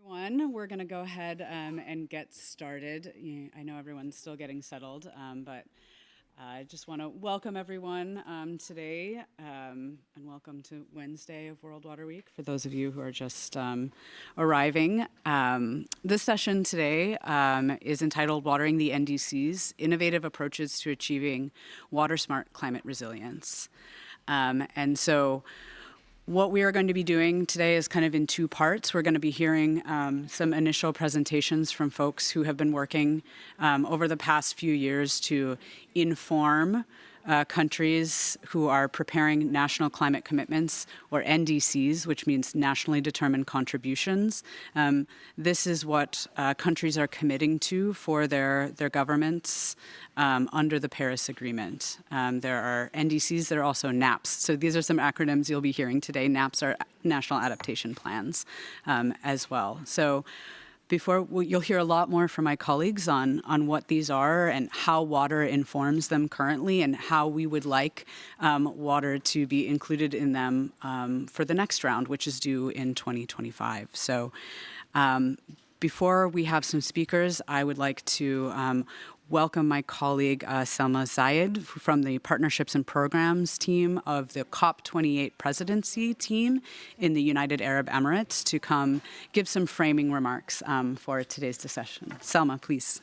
Everyone, we're going to go ahead and get started. I know everyone's still getting settled, but I just want to welcome everyone today and welcome to Wednesday of World Water Week for those of you who are just arriving. This session today is entitled Watering the NDCS Innovative Approaches to Achieving Water Smart Climate Resilience. And so what we are going to be doing today is kind of in two parts. We're going to be hearing some initial presentations from folks who have been working over the past few years to inform countries who are preparing national climate commitments, or NDCs, which means nationally determined contributions. This is what countries are committing to for their governments under the Paris Agreement. There are NDCs, there are also NAPs. So these are some acronyms you'll be hearing today. NAPs are National Adaptation Plans as well. So you'll hear a lot more from my colleagues on what these are and how water informs them currently and how we would like water to be included in them for the next round, which is due in 2025. So before we have some speakers, I would like to welcome my colleague Selma Zayed from the Partnerships and Programs team of the COP28 presidency team in the United Arab Emirates to come give some framing remarks for today's session. Selma, please.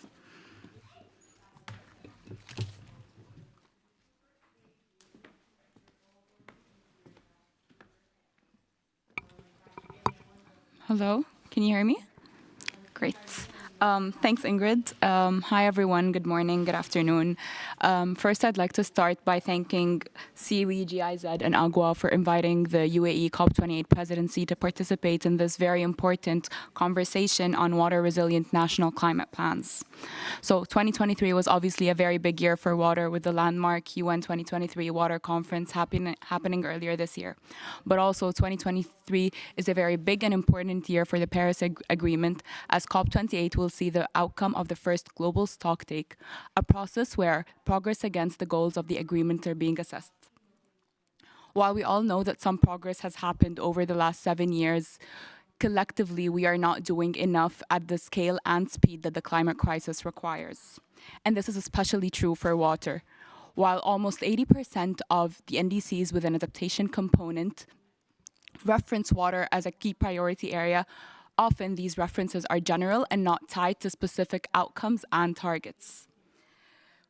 Hello, can you hear me? Great. Thanks, Ingrid. Hi, everyone. Good morning, good afternoon. First, I'd like to start by thanking SIWI, GIZ, and AGWA for inviting the UAE COP28 presidency to participate in this very important conversation on water-resilient national climate plans. So 2023 was obviously a very big year for water with the landmark UN 2023 Water Conference happening earlier this year. But also 2023 is a very big and important year for the Paris Agreement, as COP28 will see the outcome of the first global stocktake, a process where progress against the goals of the agreement are being assessed. While we all know that some progress has happened over the last 7 years, collectively we are not doing enough at the scale and speed that the climate crisis requires. And this is especially true for water. While almost 80% of the NDCs with an adaptation component reference water as a key priority area, often these references are general and not tied to specific outcomes and targets.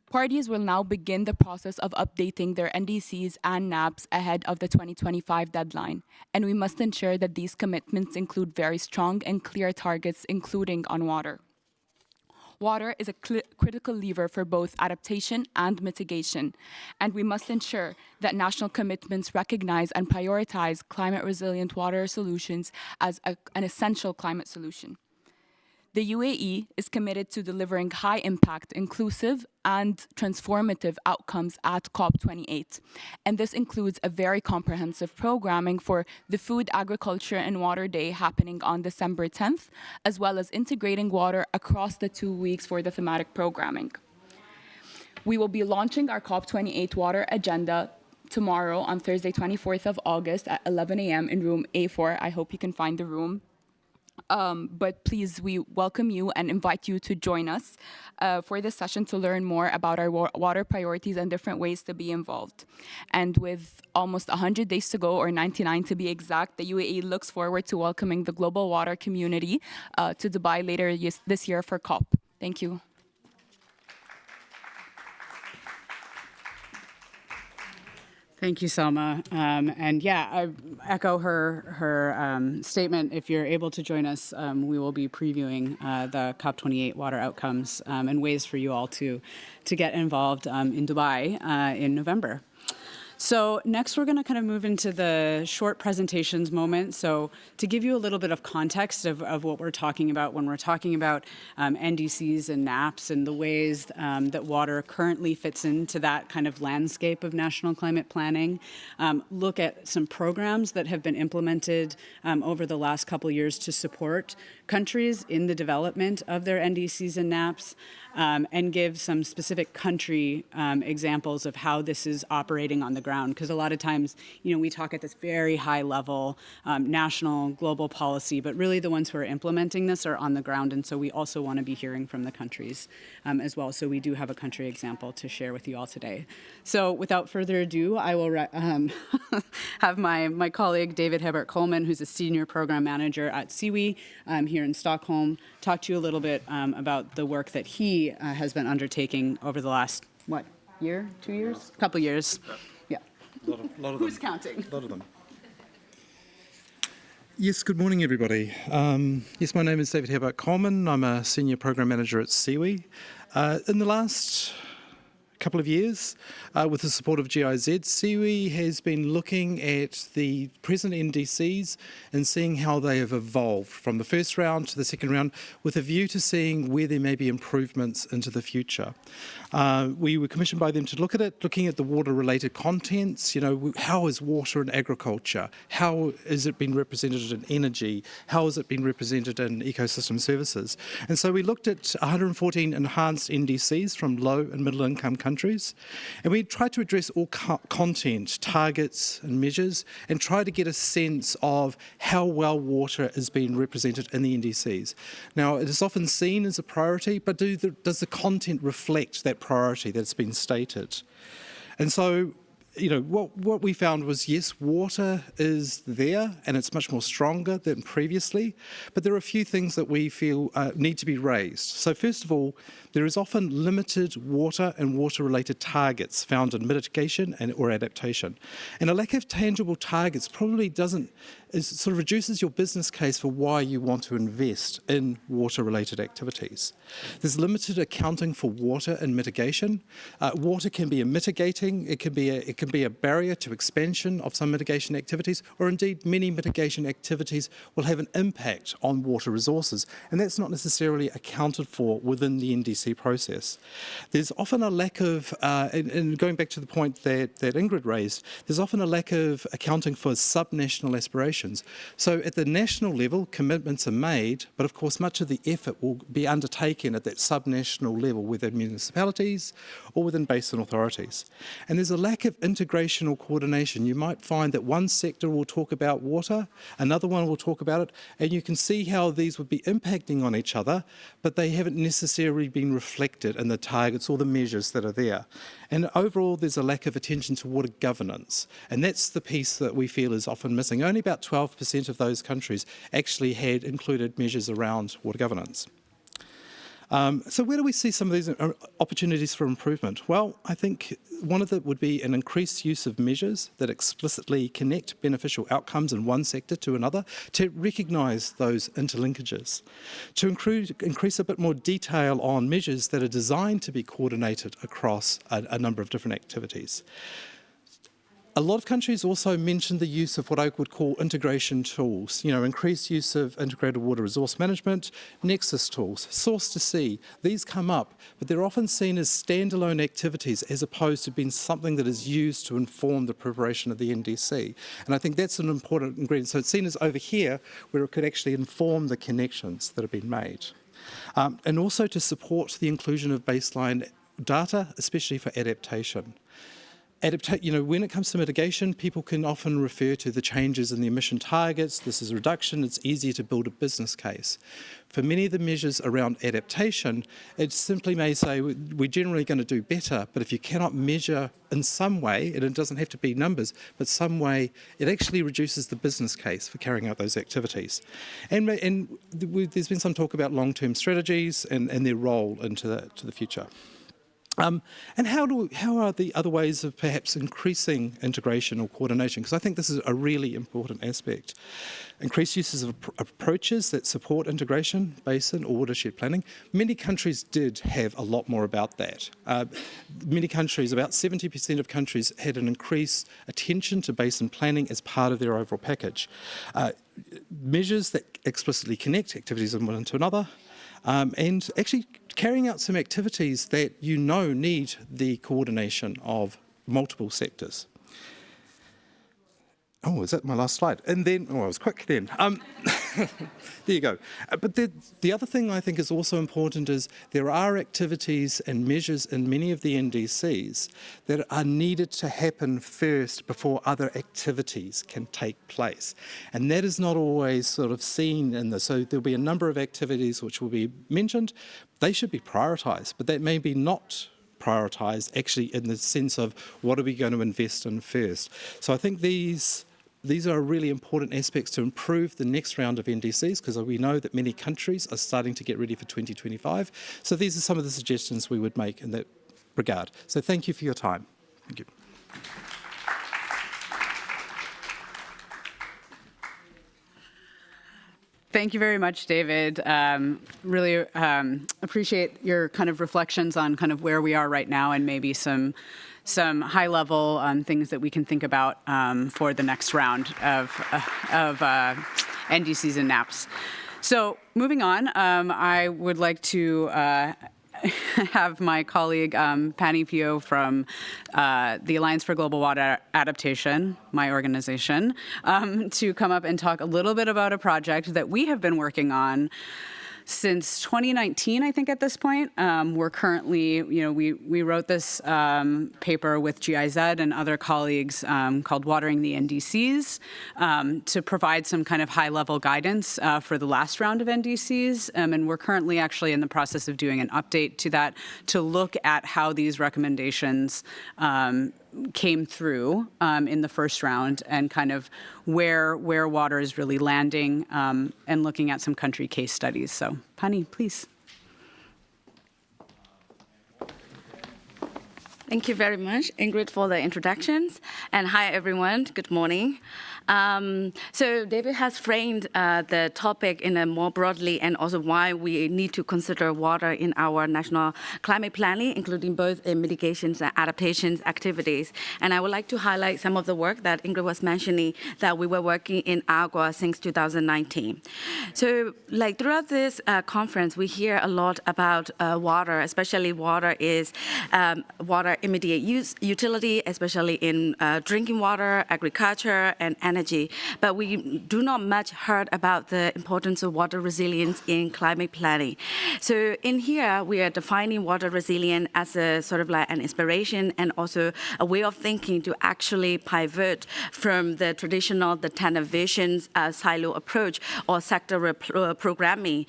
Parties will now begin the process of updating their NDCs and NAPs ahead of the 2025 deadline, and we must ensure that these commitments include very strong and clear targets, including on water. Water is a critical lever for both adaptation and mitigation, and we must ensure that national commitments recognize and prioritize climate-resilient water solutions as an essential climate solution. The UAE is committed to delivering high-impact, inclusive, and transformative outcomes at COP28. And this includes a very comprehensive programming for the Food, Agriculture, and Water Day happening on December 10th, as well as integrating water across the 2 weeks for the thematic programming. We will be launching our COP28 water agenda tomorrow on Thursday, 24th of August at 11 a.m. in room A4. I hope you can find the room. But please, we welcome you and invite you to join us for this session to learn more about our water priorities and different ways to be involved. And with almost 100 days to go, or 99 to be exact, the UAE looks forward to welcoming the global water community to Dubai later this year for COP. Thank you. Thank you, Selma. And yeah, I echo her statement. If you're able to join us, we will be previewing the COP28 water outcomes and ways for you all to get involved in Dubai in November. So next, we're going to kind of move into the short presentations moment. So to give you a little bit of context of what we're talking about when we're talking about NDCs and NAPs and the ways that water currently fits into that kind of landscape of national climate planning, look at some programs that have been implemented over the last couple years to support countries in the development of their NDCs and NAPs, and give some specific country examples of how this is operating on the ground. Because a lot of times, we talk at this very high level, national, global policy, but really the ones who are implementing this are on the ground. And so we also want to be hearing from the countries as well. So we do have a country example to share with you all today. So without further ado, I will have my colleague, David Hebert Coleman, who's a senior program manager at SIWI here in Stockholm, talk to you a little bit about the work that he has been undertaking over the last, year, 2 years? Couple years. Yeah. A lot of Who's them. counting? A lot of them. Yes, good morning, everybody. Yes, my name is David Hebert Coleman. I'm a senior program manager at SIWI. In the last couple of years, with the support of GIZ, SIWI has been looking at the present NDCs and seeing how they have evolved from the first round to the second round, with a view to seeing where there may be improvements into the future. We were commissioned by them to look at it, looking at the water-related contents. How is water in agriculture? How is it being represented in energy? How has it been represented in ecosystem services? And so we looked at 114 enhanced NDCs from low and middle income countries, and we tried to address all content, targets and measures, and try to get a sense of how well water is being represented in the NDCs. Now, it is often seen as a priority, but does the content reflect that priority that's been stated? And so, what we found was, yes, water is there and it's much more stronger than previously, but there are a few things that we feel need to be raised. So first of all, there is often limited water and water-related targets found in mitigation or adaptation. And a lack of tangible targets probably sort of reduces your business case for why you want to invest in water-related activities. There's limited accounting for water and mitigation. Water can be a mitigating, it can be a barrier to expansion of some mitigation activities, or indeed many mitigation activities will have an impact on water resources, and that's not necessarily accounted for within the NDC process. There's often a lack of, and going back to the point that Ingrid raised, there's often a lack of accounting for subnational aspirations. So at the national level, commitments are made, but of course much of the effort will be undertaken at that subnational level within municipalities or within basin authorities. And there's a lack of integration or coordination. You might find that one sector will talk about water, another one will talk about it, and you can see how these would be impacting on each other, but they haven't necessarily been reflected in the targets or the measures that are there. And overall, there's a lack of attention to water governance, and that's the piece that we feel is often missing. Only about 12% of those countries actually had included measures around water governance. So where do we see some of these opportunities for improvement? Well, I think one of them would be an increased use of measures that explicitly connect beneficial outcomes in one sector to another, to recognise those interlinkages, to increase a bit more detail on measures that are designed to be coordinated across a number of different activities. A lot of countries also mentioned the use of what I would call integration tools, increased use of integrated water resource management, nexus tools, source to sea. These come up, but they're often seen as standalone activities as opposed to being something that is used to inform the preparation of the NDC. And I think that's an important ingredient. So it's seen as over here where it could actually inform the connections that have been made. And also to support the inclusion of baseline data, especially for adaptation. When it comes to mitigation, people can often refer to the changes in the emission targets. This is a reduction. It's easier to build a business case. For many of the measures around adaptation, it simply may say we're generally going to do better, but if you cannot measure in some way, and it doesn't have to be numbers, but some way, it actually reduces the business case for carrying out those activities. And there's been some talk about long-term strategies and their role into the future. And how are the other ways of perhaps increasing integration or coordination? Because I think this is a really important aspect. Increased uses of approaches that support integration, basin or watershed planning. Many countries did have a lot more about that. Many countries, about 70% of countries, had an increased attention to basin planning as part of their overall package. Measures that explicitly connect activities of one to another, and actually carrying out some activities that need the coordination of multiple sectors. Oh, is that my last slide? And then, I was quick then. There you go. But the other thing I think is also important is there are activities and measures in many of the NDCs that are needed to happen first before other activities can take place. And that is not always sort of seen in this. So there'll be a number of activities which will be mentioned. They should be prioritised, but that may be not prioritised actually in the sense of what are we going to invest in first. So I think these are really important aspects to improve the next round of NDCs, because we know that many countries are starting to get ready for 2025. So these are some of the suggestions we would make in that regard. So thank you for your time. Thank you. Thank you very much, David. Really appreciate your kind of reflections on kind of where we are right now and maybe some high-level things that we can think about for the next round of NDCs and NAPs. So moving on, I would like to have my colleague Pani Pio from the Alliance for Global Water Adaptation, my organization, to come up and talk a little bit about a project that we have been working on since 2019, I think at this point. We're currently, we wrote this paper with GIZ and other colleagues called Watering the NDCS to provide some kind of high-level guidance for the last round of NDCs. And we're currently actually in the process of doing an update to that to look at how these recommendations came through in the first round and kind of where water is really landing and looking at some country case studies. So, Pani, please. Thank you very much, Ingrid, for the introductions. And hi, everyone. Good morning. So David has framed the topic in a more broadly and also why we need to consider water in our national climate planning, including both in mitigations and adaptations activities. And I would like to highlight some of the work that Ingrid was mentioning that we were working in AGWA since 2019. So like throughout this conference, we hear a lot about water, especially water is water immediate use utility, especially in drinking water, agriculture, and energy. But we do not much heard about the importance of water resilience in climate planning. So in here, we are defining water resilience as a sort of like an inspiration and also a way of thinking to actually pivot from the traditional, the tunnel visions silo approach or sector programming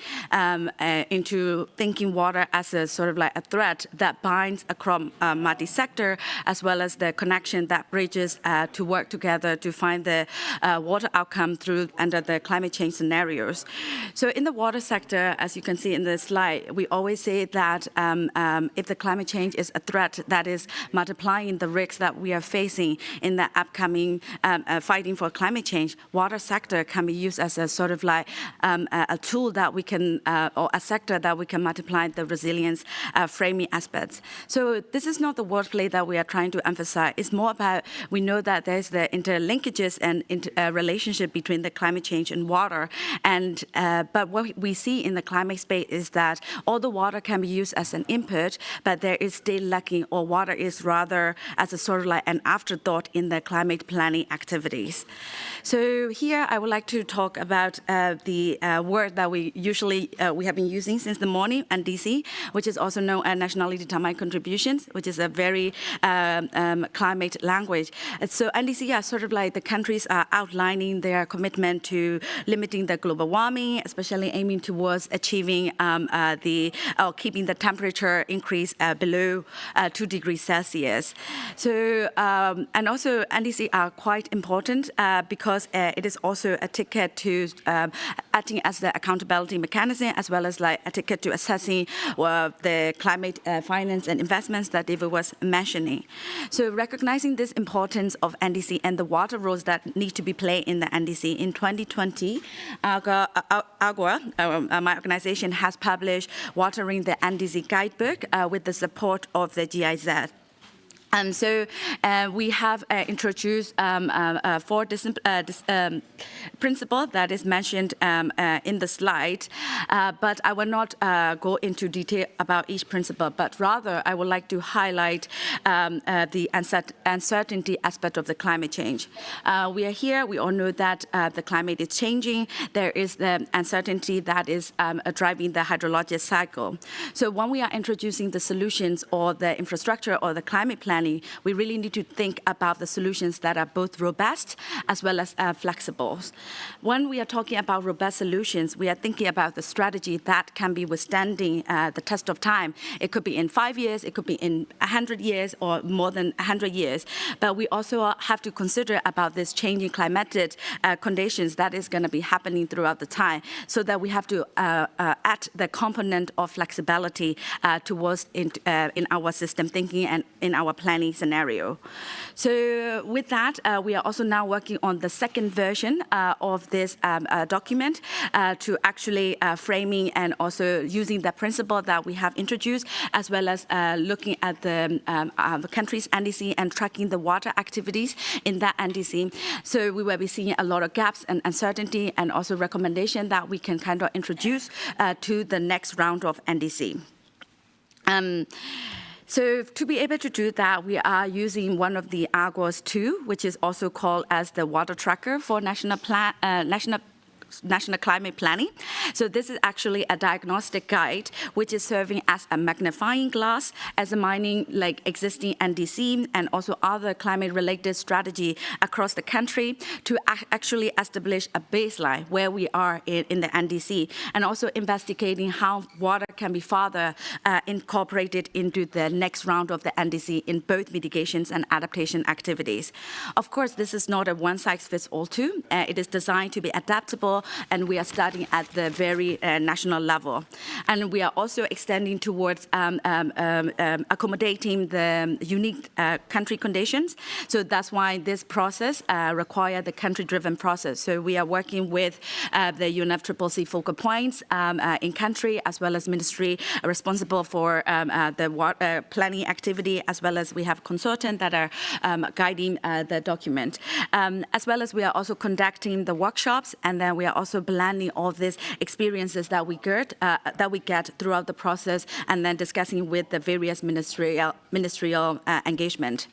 into thinking water as a sort of like a thread that binds across multi-sector, as well as the connection that bridges to work together to find the water outcome through under the climate change scenarios. So in the water sector, as you can see in the slide, we always say that if the climate change is a threat, that is multiplying the risks that we are facing in the upcoming fighting for climate change, water sector can be used as a sort of like a tool that we can, or a sector that we can multiply the resilience framing aspects. So this is not the wordplay that we are trying to emphasize. It's more about, we know that there's the interlinkages and relationship between the climate change and water. And but what we see in the climate space is that although water can be used as an input, but there is still lacking, or water is rather as a sort of like an afterthought in the climate planning activities. So here I would like to talk about the word that we usually we have been using since the morning, NDC, which is also known as nationally determined contributions, which is a very climate language. So NDC are sort of like the countries are outlining their commitment to limiting the global warming, especially aiming towards achieving keeping the temperature increase below 2 degrees Celsius. So, and also NDC are quite important because it is also a ticket to acting as the accountability mechanism, as well as like a ticket to assessing the climate finance and investments that David was mentioning. So recognizing this importance of NDC and the water roles that need to be played in the NDC, in 2020, AGWA, my organization, has published Watering the NDC Guidebook with the support of the GIZ. And so we have introduced 4 principles that is mentioned in the slide, but I will not go into detail about each principle, but rather I would like to highlight the uncertainty aspect of the climate change. We are here, we all know that the climate is changing. There is the uncertainty that is driving the hydrologic cycle. So when we are introducing the solutions or the infrastructure or the climate plan, we really need to think about the solutions that are both robust as well as flexible. When we are talking about robust solutions, we are thinking about the strategy that can be withstanding the test of time. It could be in 5 years, it could be in 100 years or more than 100 years. But we also have to consider about this changing climatic conditions that is going to be happening throughout the time, so that we have to add the component of flexibility towards in our system thinking and in our planning scenario. So with that, we are also now working on the second version of this document to actually framing and also using the principle that we have introduced, as well as looking at the country's NDC and tracking the water activities in that NDC. So we will be seeing a lot of gaps and uncertainty, and also recommendation that we can kind of introduce to the next round of NDC. So to be able to do that, we are using one of the AGWA's tool, which is also called as the water tracker for national climate planning. So this is actually a diagnostic guide, which is serving as a magnifying glass, examining like existing NDC and also other climate-related strategy across the country to actually establish a baseline where we are in the NDC, and also investigating how water can be further incorporated into the next round of the NDC in both mitigations and adaptation activities. Of course, this is not a one-size-fits-all tool. It is designed to be adaptable, and we are starting at the very national level. And we are also extending towards accommodating the unique country conditions. So that's why this process requires the country-driven process. So we are working with the UNFCCC focal points in country, as well as ministry responsible for the water planning activity, as well as we have consultants that are guiding the document. As well as we are also conducting the workshops, and then we are also blending all these experiences that we get throughout the process, and then discussing with the various ministerial engagement.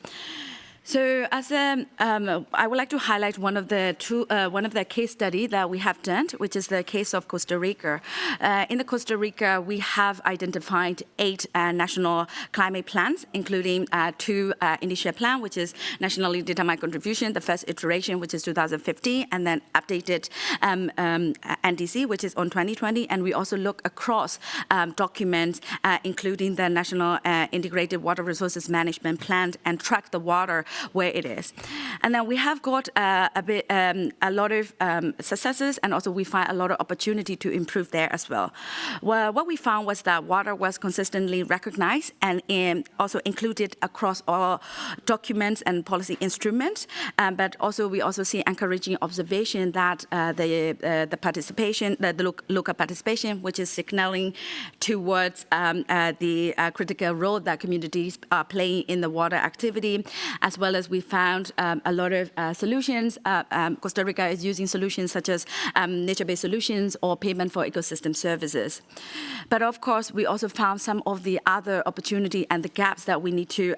So, as I would like to highlight one of the case study that we have done, which is the case of Costa Rica. In the Costa Rica, we have identified 8 national climate plans, including 2 initial plan, which is nationally determined contribution, the first iteration, which is 2015, and then updated NDC, which is on 2020. And we also look across documents, including the National Integrated Water Resources Management Plan, and track the water where it is. And then we have got a lot of successes, and also we find a lot of opportunity to improve there as well. Well, what we found was that water was consistently recognized and also included across all documents and policy instruments. But also we also see encouraging observation that the participation, the local participation, which is signaling towards the critical role that communities are playing in the water activity, as well as we found a lot of solutions. Costa Rica is using solutions such as nature-based solutions or payment for ecosystem services. But of course, we also found some of the other opportunity and the gaps that we need to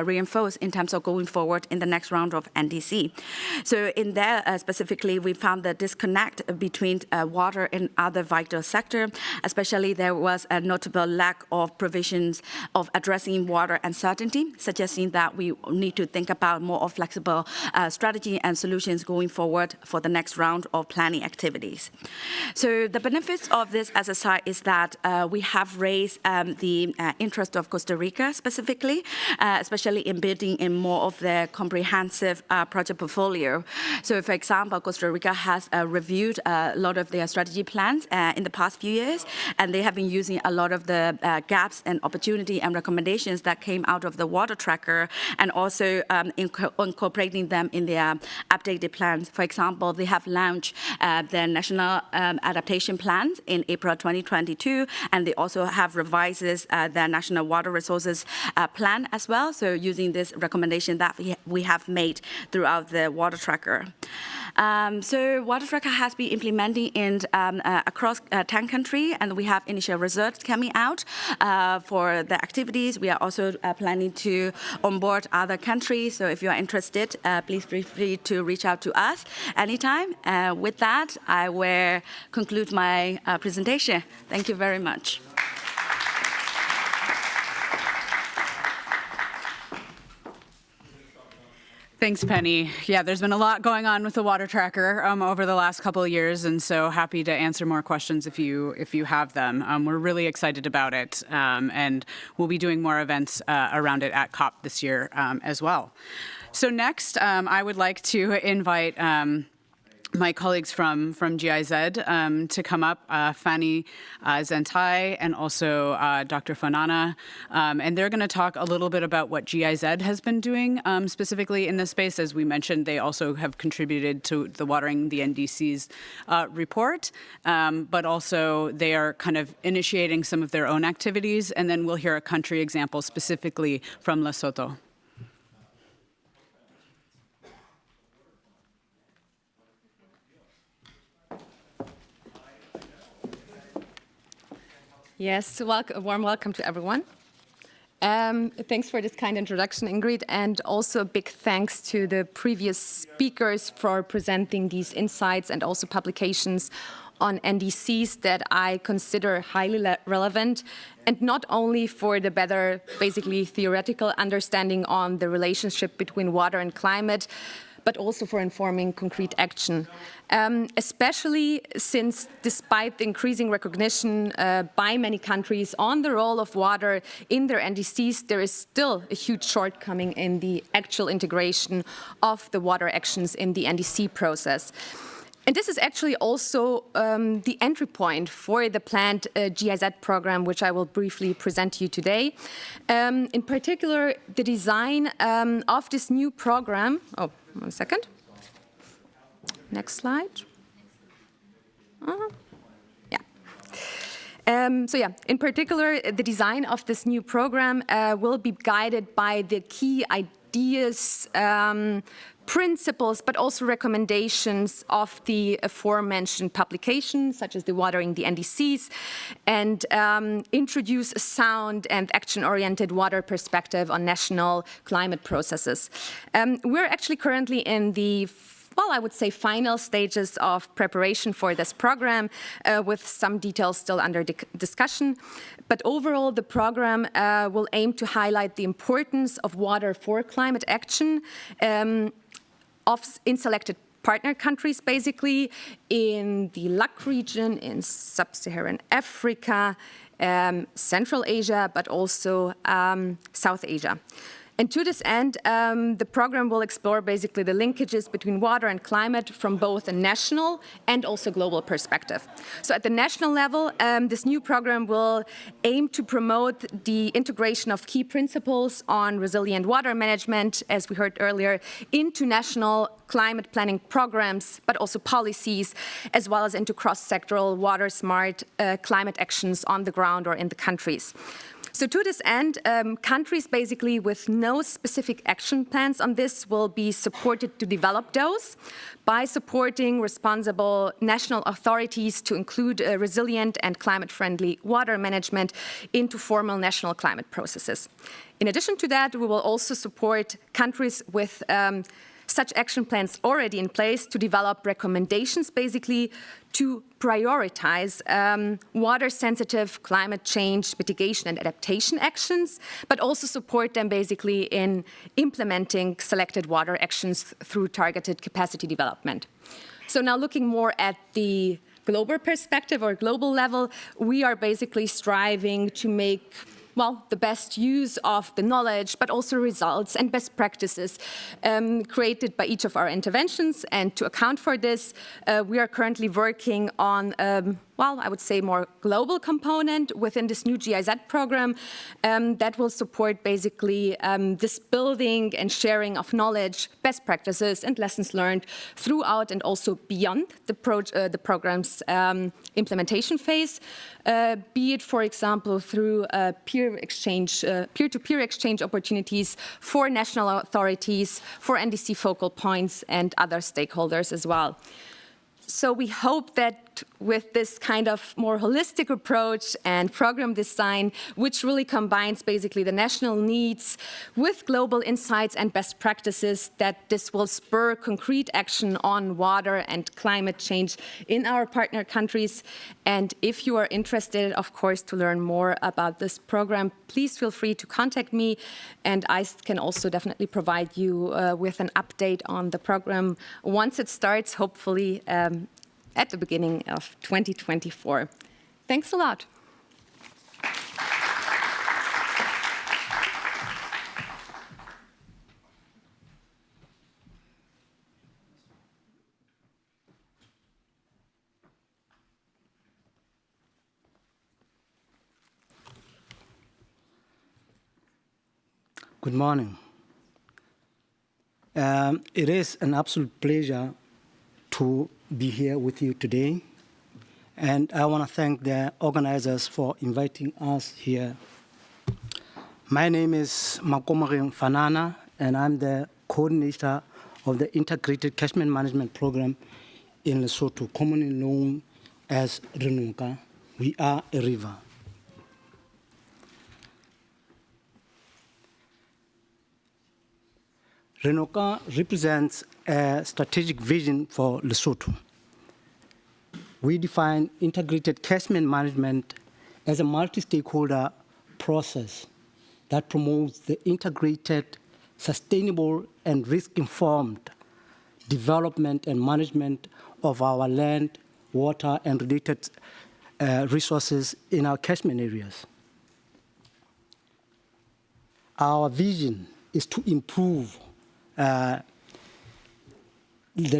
reinforce in terms of going forward in the next round of NDC. So in there, specifically, we found the disconnect between water and other vital sector. Especially, there was a notable lack of provisions of addressing water uncertainty, suggesting that we need to think about more of flexible strategy and solutions going forward for the next round of planning activities. So the benefits of this exercise is that we have raised the interest of Costa Rica specifically, especially in building in more of the comprehensive project portfolio. So for example, Costa Rica has reviewed a lot of their strategy plans in the past few years, and they have been using a lot of the gaps and opportunity and recommendations that came out of the water tracker, and also incorporating them in their updated plans. For example, they have launched their national adaptation plans in April 2022, and they also have revised their national water resources plan as well. So using this recommendation that we have made throughout the water tracker. So water tracker has been implementing in across 10 countries, and we have initial results coming out for the activities. We are also planning to onboard other countries. So if you are interested, please feel free to reach out to us anytime. With that, I will conclude my presentation. Thank you very much. Thanks, Penny. Yeah, there's been a lot going on with the water tracker over the last couple of years, and so happy to answer more questions if you have them. We're really excited about it, and we'll be doing more events around it at COP this year as well. So next, I would like to invite my colleagues from GIZ to come up, Fanny Zentai and also Dr. Fonana, and they're going to talk a little bit about what GIZ has been doing specifically in this space. As we mentioned, they also have contributed to the Watering the NDCS report, but also they are kind of initiating some of their own activities, and then we'll hear a country example specifically from Lesotho. Yes, a warm welcome to everyone. Thanks for this kind introduction, Ingrid, and also a big thanks to the previous speakers for presenting these insights and also publications on NDCs that I consider highly relevant, and not only for the better, basically theoretical understanding on the relationship between water and climate, but also for informing concrete action. Especially since, despite the increasing recognition by many countries on the role of water in their NDCs, there is still a huge shortcoming in the actual integration of the water actions in the NDC process. And this is actually also the entry point for the planned GIZ program, which I will briefly present to you today. In particular, the design of this new program. Oh, 1 second. Next slide. In particular, the design of this new program will be guided by the key ideas, principles, but also recommendations of the aforementioned publications, such as the Watering the NDCs, and introduce a sound and action-oriented water perspective on national climate processes. We're actually currently in the I would say final stages of preparation for this program, with some details still under discussion. But overall, the program will aim to highlight the importance of water for climate action in selected partner countries, basically, in the LAC region, in sub-Saharan Africa, Central Asia, but also South Asia. And to this end, the program will explore basically the linkages between water and climate from both a national and also global perspective. So at the national level, this new program will aim to promote the integration of key principles on resilient water management, as we heard earlier, into national climate planning programs, but also policies, as well as into cross-sectoral water-smart climate actions on the ground or in the countries. So to this end, countries basically with no specific action plans on this will be supported to develop those by supporting responsible national authorities to include resilient and climate-friendly water management into formal national climate processes. In addition to that, we will also support countries with such action plans already in place to develop recommendations basically to prioritize water-sensitive climate change mitigation and adaptation actions, but also support them basically in implementing selected water actions through targeted capacity development. So now looking more at the global perspective or global level, we are basically striving to make the best use of the knowledge, but also results and best practices created by each of our interventions. And to account for this, we are currently working on well, I would say more global component within this new GIZ program that will support basically this building and sharing of knowledge, best practices and lessons learned throughout and also beyond the program's implementation phase, be it, for example, through peer-to-peer exchange opportunities for national authorities, for NDC focal points and other stakeholders as well. So we hope that with this kind of more holistic approach and program design, which really combines basically the national needs with global insights and best practices, that this will spur concrete action on water and climate change in our partner countries. And if you are interested, of course, to learn more about this program, please feel free to contact me. And I can also definitely provide you with an update on the program once it starts, hopefully at the beginning of 2024. Thanks a lot. Good morning. It is an absolute pleasure to be here with you today. And I want to thank the organizers for inviting us here. My name is Makomari Fanana, and I'm the coordinator of the Integrated Catchment Management Program in Lesotho, commonly known as Renunka. We are a river. Renunka represents a strategic vision for Lesotho. We define integrated catchment management as a multi-stakeholder process that promotes the integrated, sustainable, and risk-informed development and management of our land, water, and related resources in our catchment areas. Our vision is to improve the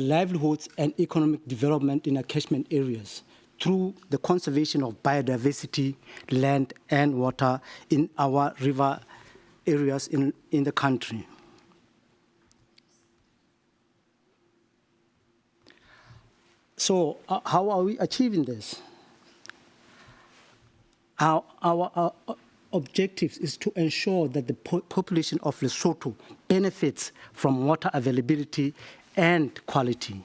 livelihoods and economic development in our catchment areas through the conservation of biodiversity, land, and water in our river areas in the country. So how are we achieving this? Our objective is to ensure that the population of Lesotho benefits from water availability and quality.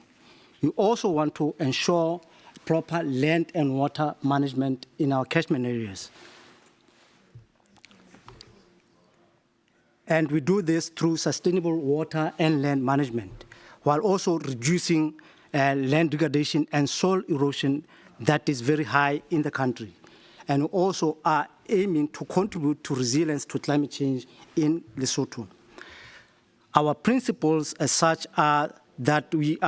We also want to ensure proper land and water management in our catchment areas. And we do this through sustainable water and land management, while also reducing land degradation and soil erosion that is very high in the country. And we also are aiming to contribute to resilience to climate change in Lesotho. Our principles as such are that we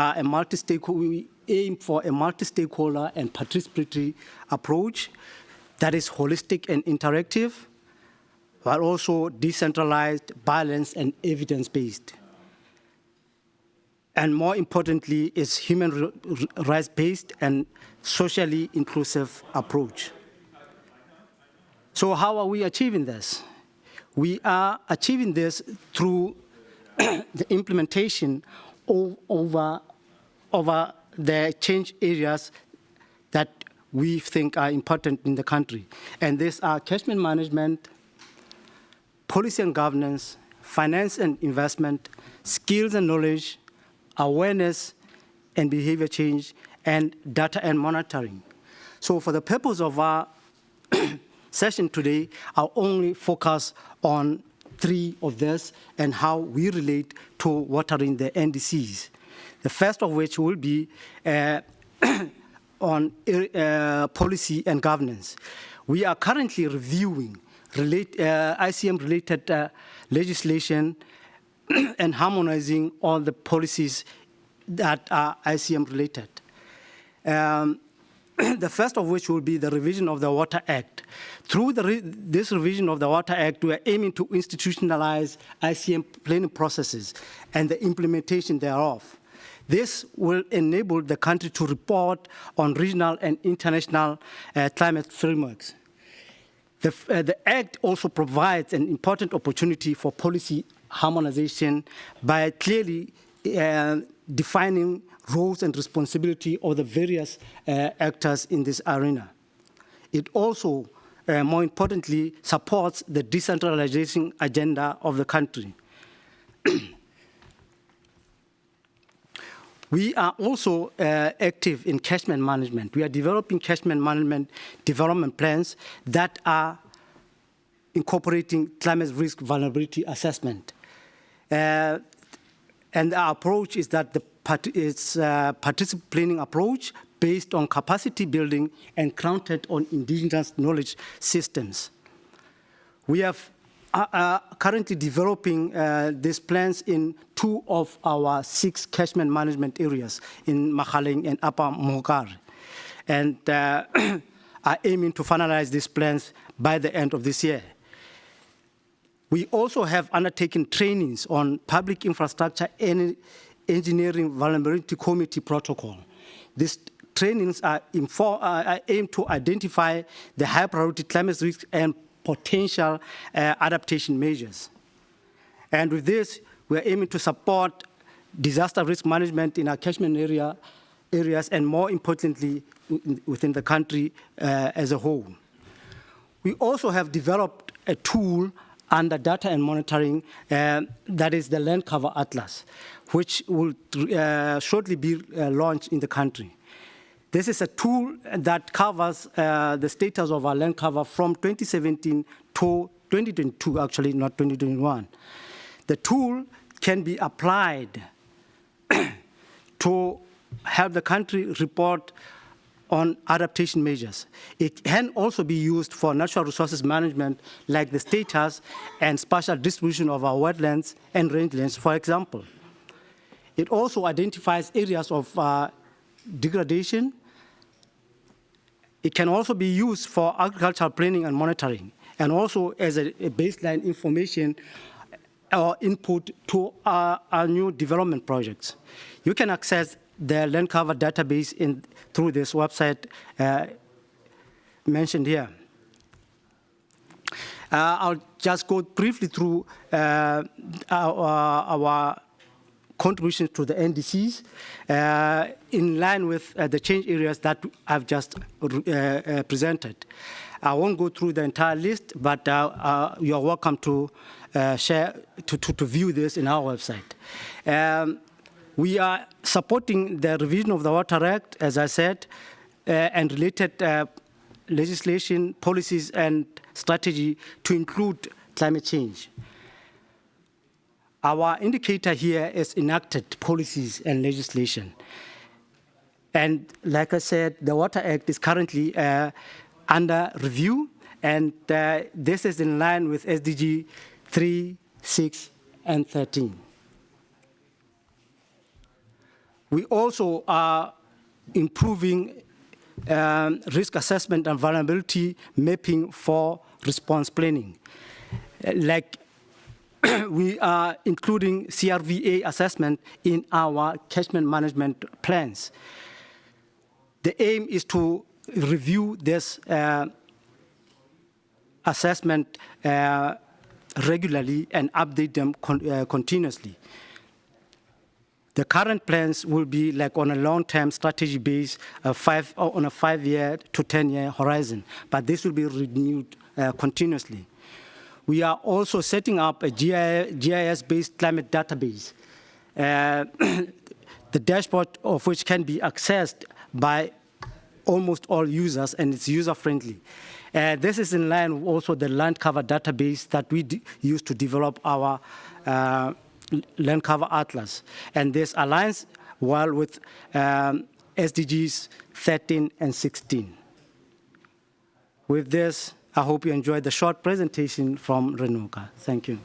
aim for a multi-stakeholder and participatory approach that is holistic and interactive, while also decentralized, balanced, and evidence-based. And more importantly, is human rights-based and socially inclusive approach. So how are we achieving this? We are achieving this through the implementation over the change areas that we think are important in the country. And these are catchment management, policy and governance, finance and investment, skills and knowledge, awareness and behavior change, and data and monitoring. So for the purpose of our session today, I'll only focus on 3 of this and how we relate to watering the NDCs. The first of which will be on policy and governance. We are currently reviewing ICM-related legislation and harmonizing all the policies that are ICM-related. The first of which will be the revision of the Water Act. Through this revision of the Water Act, we are aiming to institutionalize ICM planning processes and the implementation thereof. This will enable the country to report on regional and international climate frameworks. The Act also provides an important opportunity for policy harmonization by clearly defining roles and responsibility of the various actors in this arena. It also, more importantly, supports the decentralization agenda of the country. We are also active in catchment management. We are developing catchment management development plans that are incorporating climate risk vulnerability assessment. And our approach is that it's a participant planning approach based on capacity building and grounded on indigenous knowledge systems. We have currently developing these plans in 2 of our 6 catchment management areas in Mahaleng and Upper Mohokare, and are aiming to finalize these plans by the end of this year. We also have undertaken trainings on public infrastructure and engineering vulnerability committee protocol. These trainings are aimed to identify the high priority climate risk and potential adaptation measures. And with this, we are aiming to support disaster risk management in our catchment areas and more importantly, within the country as a whole. We also have developed a tool under data and monitoring, that is the Land Cover Atlas, which will shortly be launched in the country. This is a tool that covers the status of our land cover from 2017 to 2022, actually, not 2021. The tool can be applied to help the country report on adaptation measures. It can also be used for natural resources management, like the status and spatial distribution of our wetlands and rangelands, for example. It also identifies areas of degradation. It can also be used for agricultural planning and monitoring, and also as a baseline information or input to our new development projects. You can access the land cover database through this website mentioned here. I'll just go briefly through our contributions to the NDCs in line with the change areas that I've just presented. I won't go through the entire list, but you are welcome to share, to view this in our website. We are supporting the revision of the Water Act, as I said, and related legislation, policies, and strategy to include climate change. Our indicator here is enacted policies and legislation. And like I said, the Water Act is currently under review, and this is in line with SDG 3, 6, and 13. We also are improving risk assessment and vulnerability mapping for response planning. Like we are including CRVA assessment in our catchment management plans. The aim is to review this assessment regularly and update them continuously. The current plans will be like on a long-term strategy base, on a 5-year to 10-year horizon, but this will be renewed continuously. We are also setting up a GIS-based climate database, the dashboard of which can be accessed by almost all users, and it's user-friendly. This is in line with also the land cover database that we use to develop our land cover atlas. And this aligns well with SDGs 13 and 16. With this, I hope you enjoyed the short presentation from Renuka. Thank you.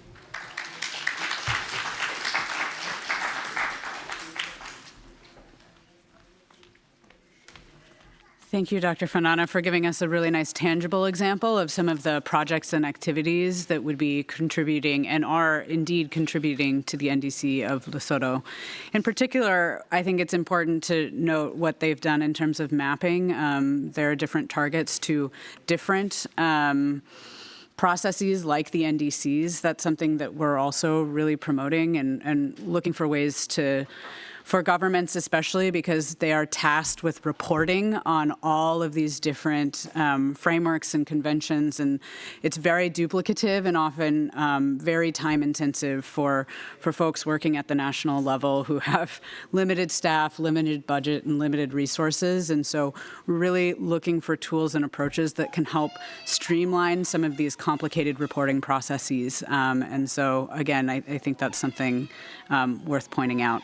Thank you, Dr. Fanana, for giving us a really nice tangible example of some of the projects and activities that would be contributing and are indeed contributing to the NDC of Lesotho. In particular, I think it's important to note what they've done in terms of mapping. There are different targets to different processes like the NDCs. That's something that we're also really promoting and looking for ways for governments especially, because they are tasked with reporting on all of these different frameworks and conventions, and it's very duplicative and often very time intensive for folks working at the national level who have limited staff, limited budget, and limited resources. And so we're really looking for tools and approaches that can help streamline some of these complicated reporting processes. And so again, I think that's something worth pointing out.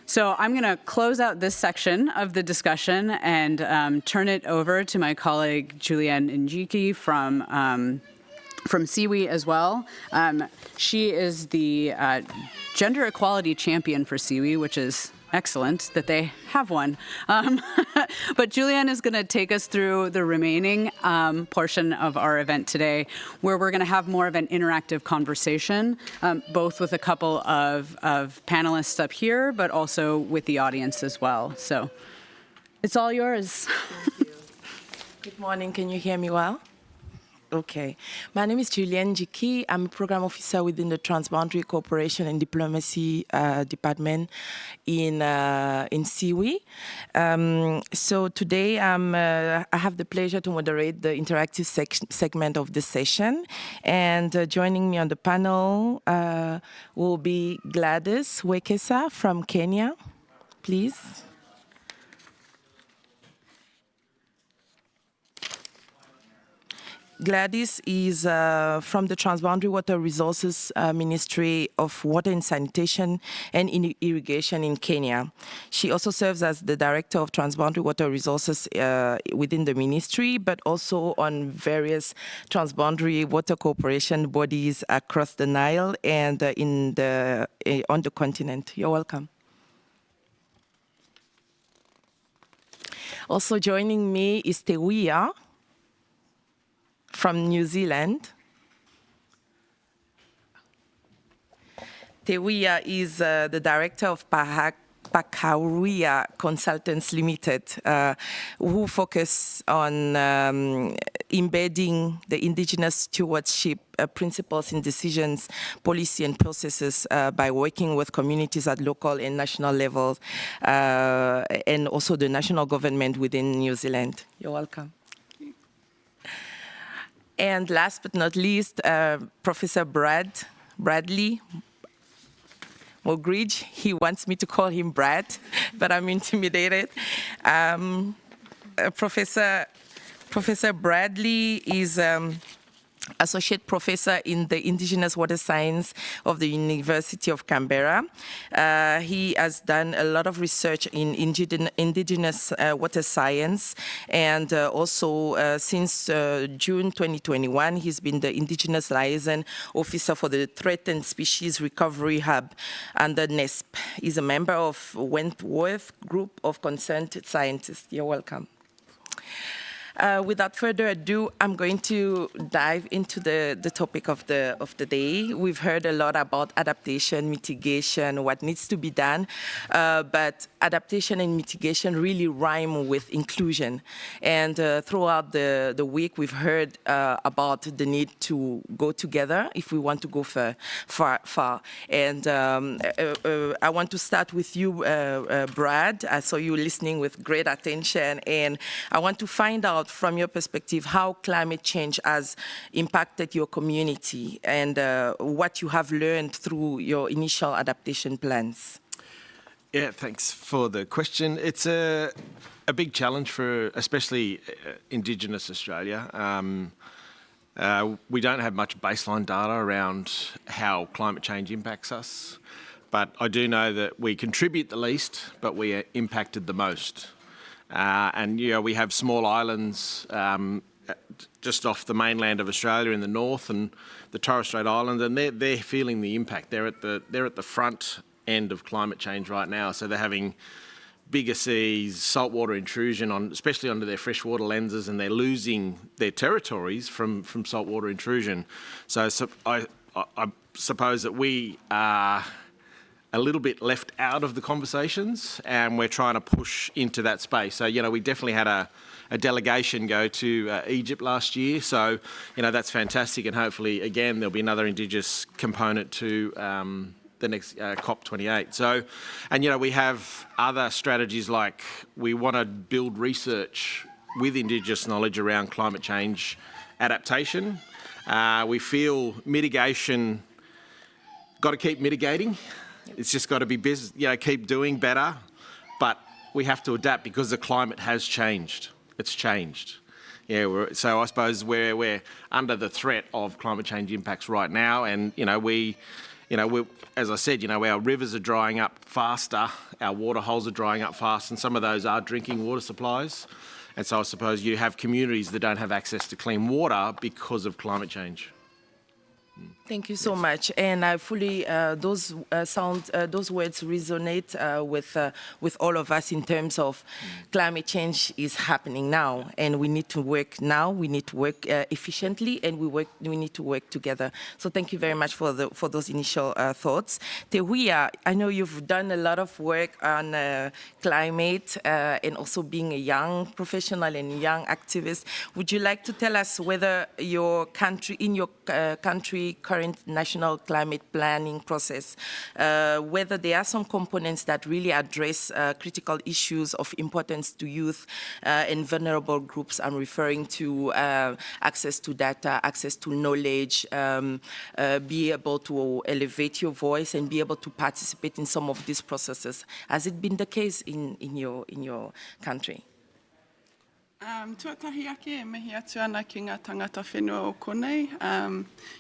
So I'm going to close out this section of the discussion and turn it over to my colleague Julienne Njiki from SIWI as well. She is the gender equality champion for SIWI, which is excellent that they have one. But Julienne is going to take us through the remaining portion of our event today, where we're going to have more of an interactive conversation, both with a couple of panelists up here, but also with the audience as well. So it's all yours. Thank you. Good morning. Can you hear me well? Okay. My name is Julienne Njiki. I'm a program officer within the Transboundary Cooperation and Diplomacy Department in SIWI. So today I have the pleasure to moderate the interactive segment of the session. And joining me on the panel will be Gladys Wekesa from Kenya, please. Gladys is from the Transboundary Water Resources Ministry of Water and Sanitation and Irrigation in Kenya. She also serves as the Director of Transboundary Water Resources within the ministry, but also on various transboundary water cooperation bodies across the Nile and on the continent. You're welcome. Also joining me is Tewia from New Zealand. Tewia is the director of Pakauria Consultants Limited, who focus on embedding the indigenous stewardship principles in decisions, policy, and processes by working with communities at local and national levels, and also the national government within New Zealand. You're welcome. And last but not least, Professor Bradley Mogridge. He wants me to call him Brad, but I'm intimidated. Professor Bradley is Associate Professor in the Indigenous Water Science of the University of Canberra. He has done a lot of research in indigenous water science, and also since June 2021, he's been the Indigenous Liaison Officer for the Threatened Species Recovery Hub under NESP. He's a member of Wentworth Group of Concerned Scientists. You're welcome. Without further ado, I'm going to dive into the topic of the day. We've heard a lot about adaptation, mitigation, what needs to be done, but adaptation and mitigation really rhyme with inclusion. And throughout the week, we've heard about the need to go together if we want to go far. And I want to start with you, Brad. I saw you listening with great attention, and I want to find out from your perspective how climate change has impacted your community and what you have learned through your initial adaptation plans. Yeah, thanks for the question. It's a big challenge for especially Indigenous Australia. We don't have much baseline data around how climate change impacts us, but I do know that we contribute the least, but we are impacted the most. And we have small islands just off the mainland of Australia in the north and the Torres Strait Islands, and they're feeling the impact. They're at the front end of climate change right now, so they're having bigger seas, saltwater intrusion, especially onto their freshwater lenses, and they're losing their territories from saltwater intrusion. So I suppose that we are a little bit left out of the conversations, and we're trying to push into that space. So, we definitely had a delegation go to Egypt last year. So, that's fantastic, and hopefully, again, there'll be another Indigenous component to the next COP28. So, and we have other strategies, like we want to build research with Indigenous knowledge around climate change adaptation. We feel mitigation, got to keep mitigating. It's just got to be business, keep doing better, but we have to adapt because the climate has changed. It's changed. So I suppose we're under the threat of climate change impacts right now, and we, as I said, our rivers are drying up faster, our water holes are drying up fast, and some of those are drinking water supplies. And so I suppose you have communities that don't have access to clean water because of climate change. Thank you so much, and I fully those words resonate with all of us in terms of climate change is happening now, and we need to work now. We need to work efficiently, and we need to work together. So thank you very much for those initial thoughts. Tehuia, I know you've done a lot of work on climate and also being a young professional and young activist. Would you like to tell us whether your country, current national climate planning process, whether there are some components that really address critical issues of importance to youth and vulnerable groups? I'm referring to access to data, access to knowledge, be able to elevate your voice and be able to participate in some of these processes. Has it been the case in your country? Tuatahi ake e mihi atu ana ki ngā tangata whenua o konei.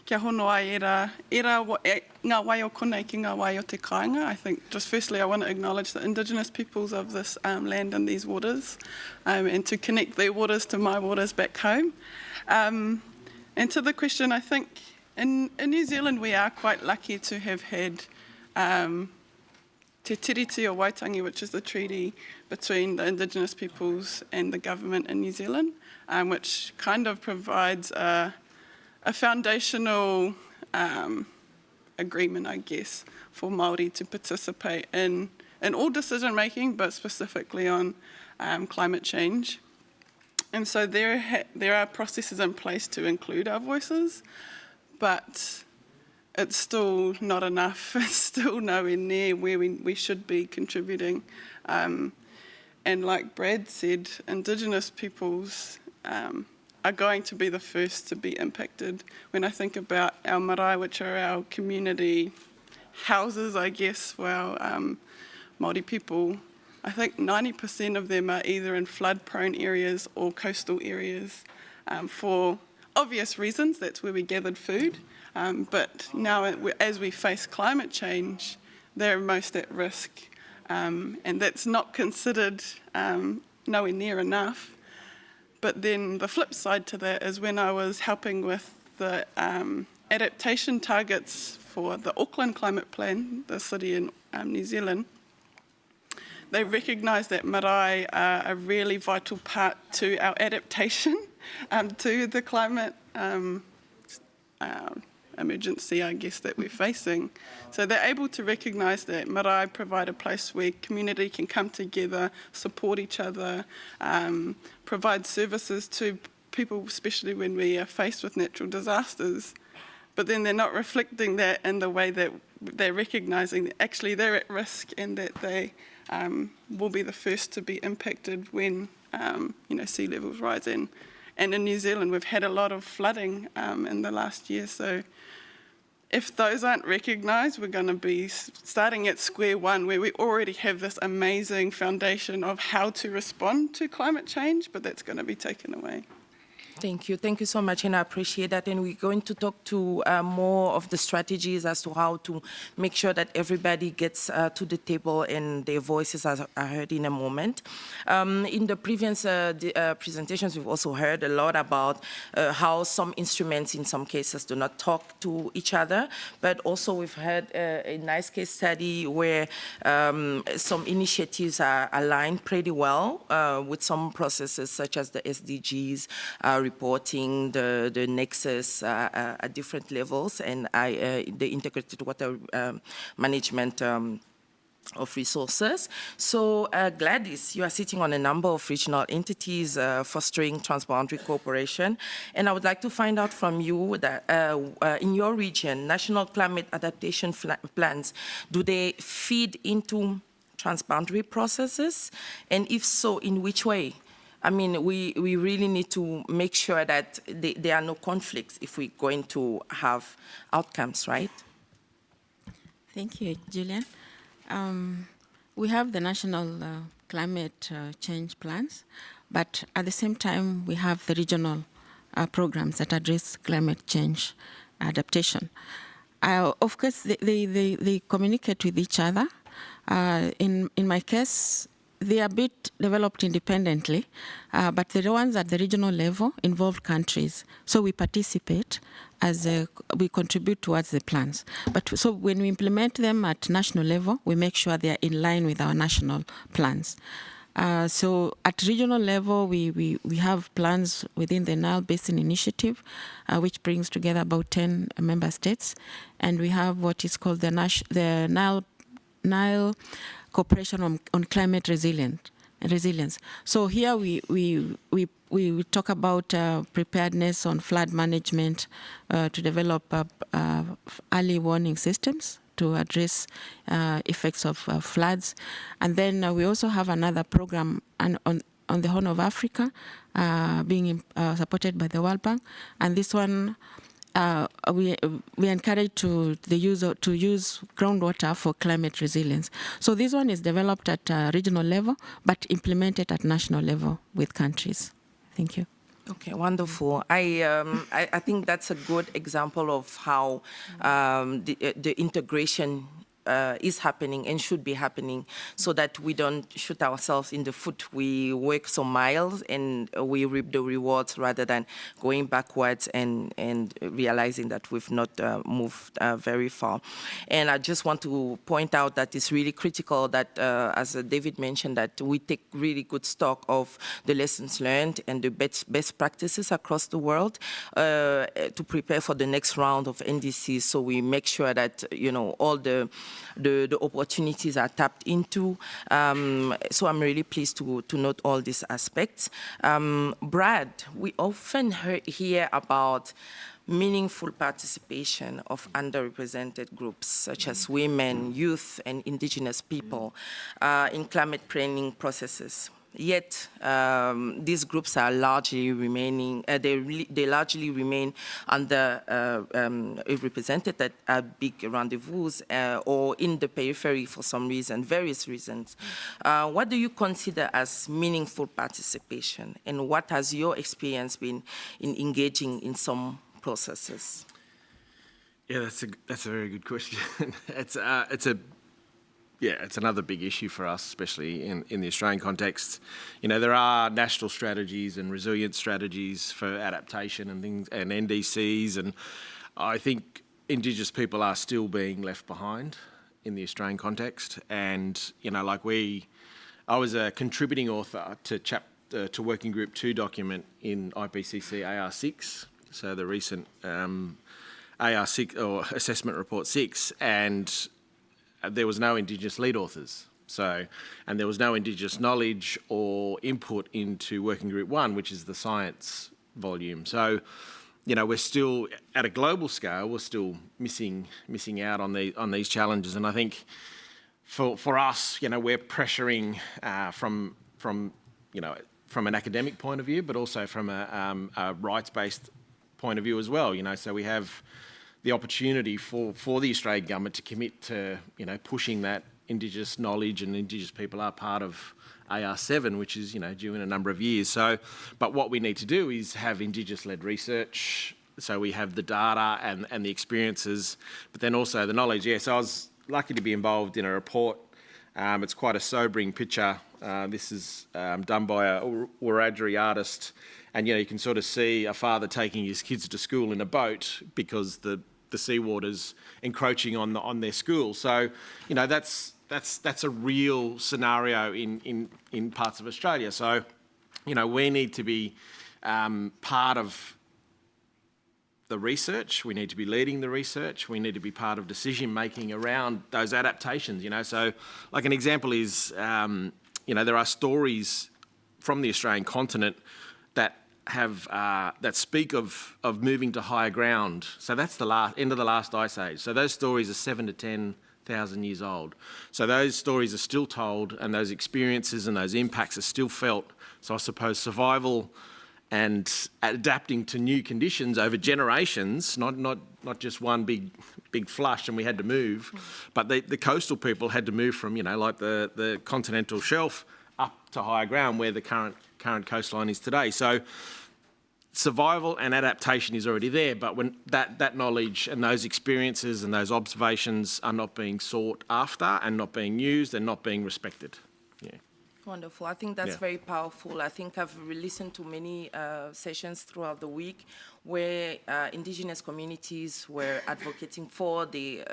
Kia hono ai ngā wai o konei ki ngā wai o te kāinga. I think just firstly I want to acknowledge the Indigenous peoples of this land and these waters, and to connect their waters to my waters back home. And to the question, I think in New Zealand we are quite lucky to have had Te Tiriti o Waitangi, which is the treaty between the Indigenous peoples and the government in New Zealand, which kind of provides a foundational agreement, I guess, for Māori to participate in all decision making, but specifically on climate change. And so there are processes in place to include our voices, but it's still not enough. It's still nowhere near where we should be contributing. And like Brad said, Indigenous peoples are going to be the first to be impacted. When I think about our marae, which are our community houses, I guess, for our Māori people, I think 90% of them are either in flood-prone areas or coastal areas for obvious reasons. That's where we gathered food. But now, as we face climate change, they're most at risk. And that's not considered nowhere near enough. But then the flip side to that is when I was helping with the adaptation targets for the Auckland Climate Plan, the city in New Zealand, they recognised that marae are a really vital part to our adaptation to the climate emergency, I guess, that we're facing. So they're able to recognise that marae provide a place where community can come together, support each other, provide services to people, especially when we are faced with natural disasters. But then they're not reflecting that in the way that they're recognising that actually they're at risk and that they will be the first to be impacted when sea levels rise. And in New Zealand, we've had a lot of flooding in the last year. So if those aren't recognised, we're going to be starting at square one, where we already have this amazing foundation of how to respond to climate change, but that's going to be taken away. Thank you. Thank you so much, and I appreciate that. And we're going to talk to more of the strategies as to how to make sure that everybody gets to the table and their voices are heard in a moment. In the previous presentations, we've also heard a lot about how some instruments in some cases do not talk to each other, but also we've heard a nice case study where some initiatives are aligned pretty well with some processes such as the SDGs, reporting, the nexus at different levels, and the integrated water management of resources. So Gladys, you are sitting on a number of regional entities fostering transboundary cooperation, and I would like to find out from you that in your region, national climate adaptation plans, do they feed into transboundary processes? And if so, in which way? I mean, we really need to make sure that there are no conflicts if we're going to have outcomes, right? Thank you, Julian. We have the national climate change plans, but at the same time, we have the regional programs that address climate change adaptation. Of course, they communicate with each other. In my case, they are a bit developed independently, but the ones at the regional level involve countries. So we participate as we contribute towards the plans. But so when we implement them at national level, we make sure they are in line with our national plans. So at regional level, we have plans within the Nile Basin Initiative, which brings together about 10 member states. And we have what is called the Nile Cooperation on Climate Resilience. So here we talk about preparedness on flood management, to develop early warning systems to address effects of floods. And then we also have another program on the Horn of Africa being supported by the World Bank. And this one, we encourage to use groundwater for climate resilience. So this one is developed at regional level, but implemented at national level with countries. Thank you. Okay, wonderful. I think that's a good example of how the integration is happening and should be happening, so that we don't shoot ourselves in the foot. We work some miles and we reap the rewards rather than going backwards and realizing that we've not moved very far. And I just want to point out that it's really critical that, as David mentioned, that we take really good stock of the lessons learned and the best practices across the world to prepare for the next round of NDCs. So we make sure that, you know, all the opportunities are tapped into. So I'm really pleased to note all these aspects. Brad, we often hear about meaningful participation of underrepresented groups such as women, youth, and indigenous people in climate planning processes. Yet these groups are largely remaining, they largely remain represented at big rendezvous or in the periphery for some reason, various reasons. What do you consider as meaningful participation, and what has your experience been in engaging in some processes? Yeah, that's a very good question. It's another big issue for us, especially in the Australian context. You know, there are national strategies and resilience strategies for adaptation and things, and NDCs, and I think Indigenous people are still being left behind in the Australian context. And, you know, like I was a contributing author to Working Group 2 document in IPCC AR6, so the recent AR6 or Assessment Report 6, and there was no Indigenous lead authors. And there was no Indigenous knowledge or input into Working Group 1, which is the science volume. So, you know, we're still, at a global scale, we're still missing out on these challenges. And I think for us, you know, we're pressuring from an academic point of view, but also from a rights-based point of view as well. You know, so we have the opportunity for the Australian government to commit to, you know, pushing that Indigenous knowledge and Indigenous people are part of AR7, which is, due in a number of years. So, but what we need to do is have Indigenous-led research. So we have the data and the experiences, but then also the knowledge. Yeah, so I was lucky to be involved in a report. It's quite a sobering picture. This is done by a Wiradjuri artist, and you can sort of see a father taking his kids to school in a boat because the seawater's encroaching on their school. So, that's a real scenario in parts of Australia. So, we need to be part of the research, we need to be leading the research, we need to be part of decision making around those adaptations, So like an example is, there are stories from the Australian continent that have that speak of moving to higher ground. So that's the end of the last ice age. So those stories are 7,000 to 10,000 years old. So those stories are still told, and those experiences and those impacts are still felt. So I suppose survival and adapting to new conditions over generations, not just one big flush and we had to move, but the coastal people had to move from, like the continental shelf up to higher ground where the current coastline is today. So survival and adaptation is already there, but when that knowledge and those experiences and those observations are not being sought after and not being used and not being respected. Yeah. Wonderful. I think that's very powerful. I think I've listened to many sessions throughout the week where Indigenous communities were advocating for the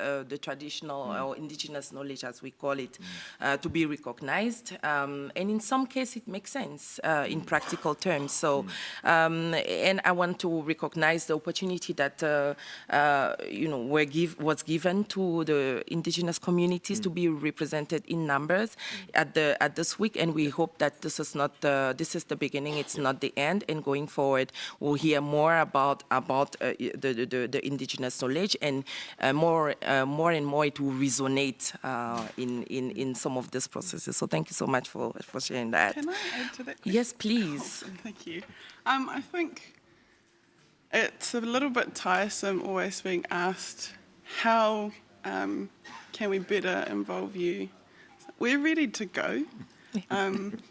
traditional or Indigenous knowledge, as we call it, to be recognized. And in some cases, it makes sense in practical terms. So, and I want to recognize the opportunity that was given to the Indigenous communities to be represented in numbers at this week. And we hope that this is not this is the beginning, it's not the end. And going forward, we'll hear more about the Indigenous knowledge, and more and more it will resonate in some of these processes. So thank you so much for sharing that. Can I add to that question? Yes, please. Awesome, thank you. I think it's a little bit tiresome always being asked, how can we better involve you? We're ready to go.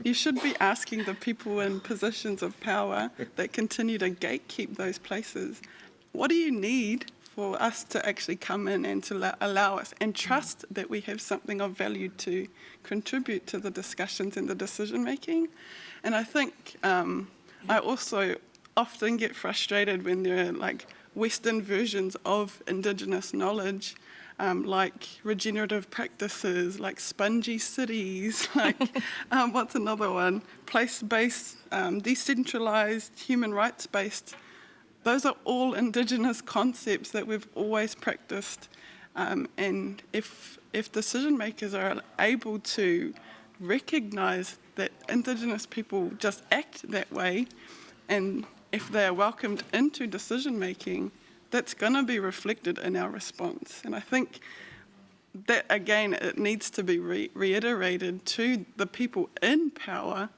You should be asking the people in positions of power that continue to gatekeep those places, what do you need for us to actually come in and to allow us and trust that we have something of value to contribute to the discussions and the decision making? And I think I also often get frustrated when there are like Western versions of Indigenous knowledge, like regenerative practices, like spongy cities, like what's another one? Place-based, decentralized, human rights-based. Those are all Indigenous concepts that we've always practiced. And if decision makers are able to recognize that Indigenous people just act that way, and if they're welcomed into decision making, that's going to be reflected in our response. And I think that, again, it needs to be reiterated to the people in power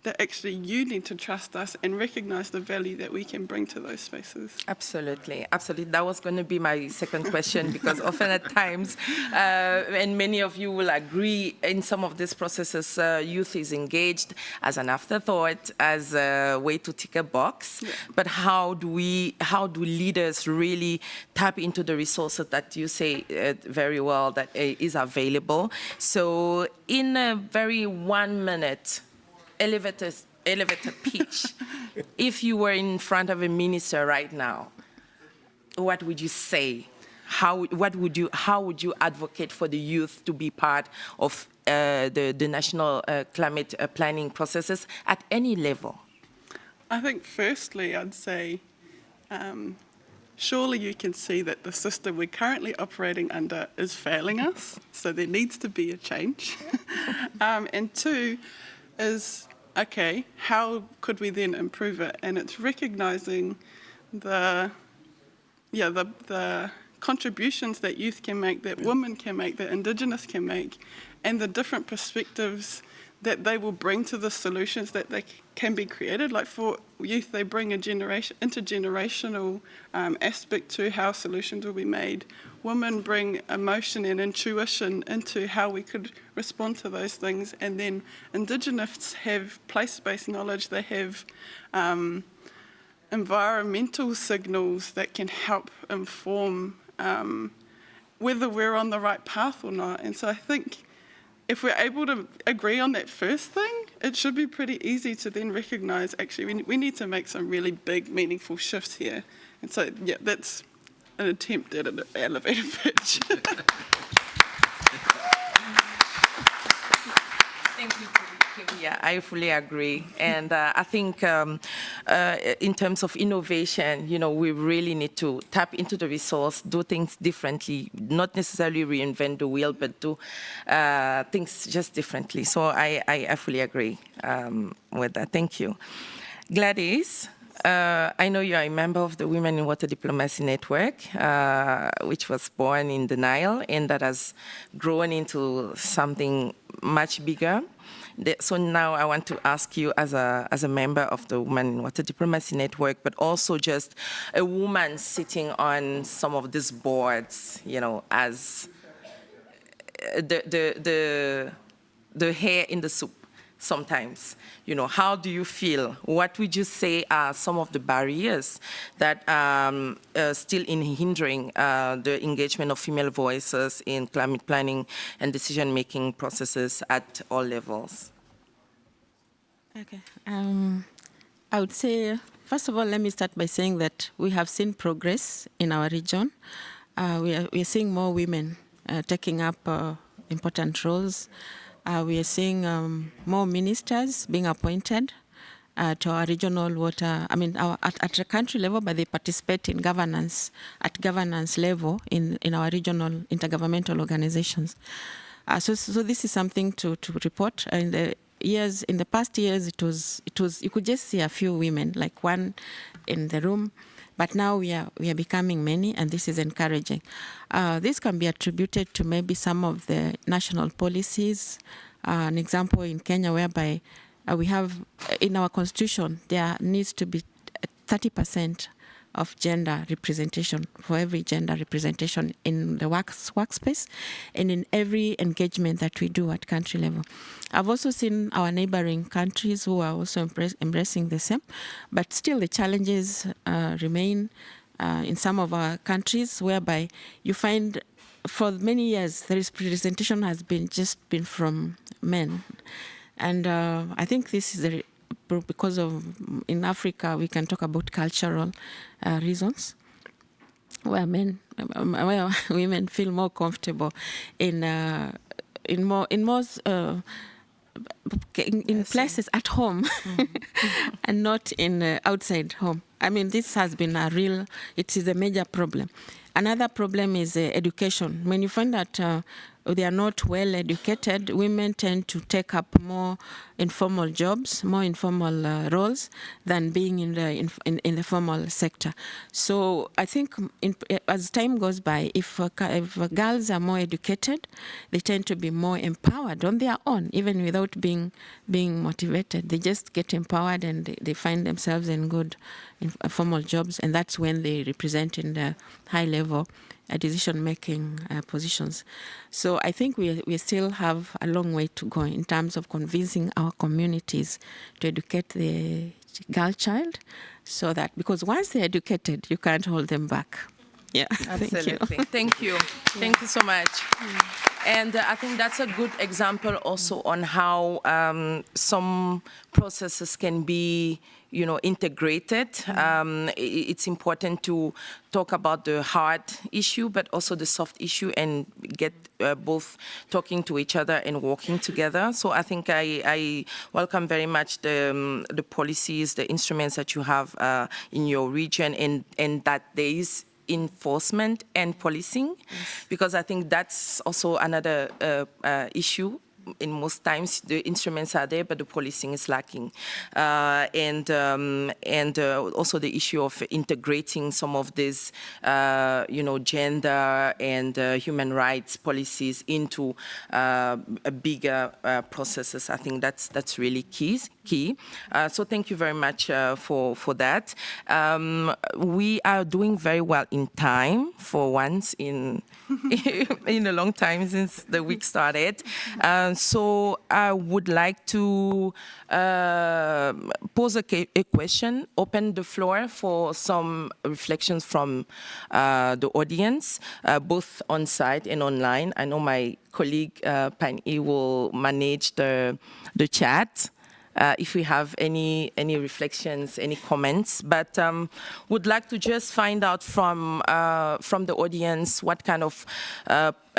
that actually you need to trust us and recognize the value that we can bring to those spaces. Absolutely, absolutely. That was going to be my second question, because often at times, and many of you will agree, in some of these processes, youth is engaged as an afterthought, as a way to tick a box. Yeah. But how do leaders really tap into the resources that you say very well that is available? So in a very 1 minute, elevator pitch, if you were in front of a minister right now, what would you say? How would you advocate for the youth to be part of the national climate planning processes at any level? I think firstly, I'd say, surely you can see that the system we're currently operating under is failing us, so there needs to be a change. And two is, okay, how could we then improve it? And it's recognizing the contributions that youth can make, that women can make, that Indigenous can make, and the different perspectives that they will bring to the solutions that they can be created. Like for youth, they bring a intergenerational aspect to how solutions will be made. Women bring emotion and intuition into how we could respond to those things. And then Indigenous have place-based knowledge. They have environmental signals that can help inform whether we're on the right path or not. And so I think if we're able to agree on that first thing, it should be pretty easy to then recognise, actually, we need to make some really big, meaningful shifts here. And so, yeah, that's an attempt at an elevator pitch. Thank you. Yeah, I fully agree. And I think in terms of innovation, we really need to tap into the resource, do things differently, not necessarily reinvent the wheel, but do things just differently. So I fully agree with that. Thank you. Gladys, I know you are a member of the Women in Water Diplomacy Network, which was born in the Nile, and that has grown into something much bigger. So now I want to ask you, as a member of the Women in Water Diplomacy Network, but also just a woman sitting on some of these boards, as the hair in the soup sometimes. How do you feel? What would you say are some of the barriers that are still hindering the engagement of female voices in climate planning and decision-making processes at all levels? Okay. I would say, first of all, let me start by saying that we have seen progress in our region. We are seeing more women taking up important roles. We are seeing more ministers being appointed to our regional water, at a country level, but they participate in governance, at governance level in our regional intergovernmental organizations. So this is something to report. In the past years, it was you could just see a few women, like one in the room. But now we are becoming many, and this is encouraging. This can be attributed to maybe some of the national policies. An example in Kenya, whereby we have in our constitution there needs to be 30% of gender representation, for every gender representation in the workspace and in every engagement that we do at country level. I've also seen our neighboring countries who are also embracing the same, but still the challenges remain in some of our countries, whereby you find for many years the representation has been from men. And I think this is because of, in Africa, we can talk about cultural reasons, where women feel more comfortable in places at home and not in outside home. This has been it is a major problem. Another problem is education. When you find that they are not well educated, women tend to take up more informal jobs, more informal roles than being in the formal sector. So I think as time goes by, if girls are more educated, they tend to be more empowered on their own, even without being motivated. They just get empowered and they find themselves in good formal jobs, and that's when they represent in the high level decision-making positions. So I think we still have a long way to go in terms of convincing our communities to educate the girl child, so that, because once they're educated, you can't hold them back. Yeah, absolutely. Thank you. Thank you so much. And I think that's a good example also on how some processes can be integrated. It's important to talk about the hard issue, but also the soft issue, and get both talking to each other and working together. So I think I welcome very much the policies, the instruments that you have in your region, and that there is enforcement and policing, because I think that's also another issue in most times the instruments are there, but the policing is lacking. And also the issue of integrating some of these, gender and human rights policies into bigger processes. I think that's really key. So thank you very much for that. We are doing very well in time for once in a long time since the week started. So I would like to pose a question, open the floor for some reflections from the audience, both on site and online. I know my colleague Pani will manage the chat. If we have any reflections, any comments, but would like to just find out from the audience what kind of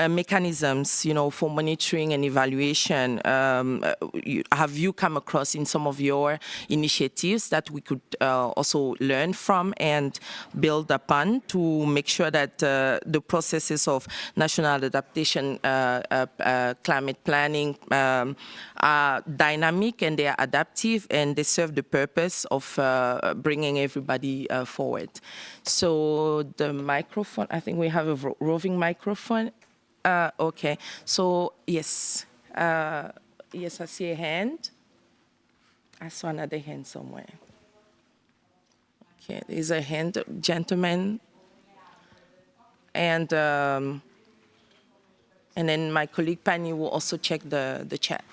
mechanisms, for monitoring and evaluation have you come across in some of your initiatives that we could also learn from and build upon to make sure that the processes of national adaptation, climate planning are dynamic and they are adaptive and they serve the purpose of bringing everybody forward. So the microphone, I think we have a roving microphone. Okay, so yes, yes, I see a hand. I saw another hand somewhere. Okay, there's a hand, gentleman, and then my colleague Pani will also check the chat.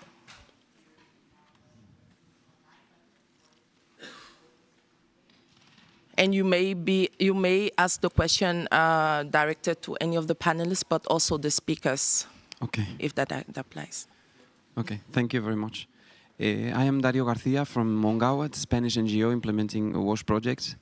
And you may ask the question directed to any of the panelists, but also the speakers, okay, if that applies. Okay, thank you very much. I am Dario Garcia from Mongawa, a Spanish NGO implementing WASH projects.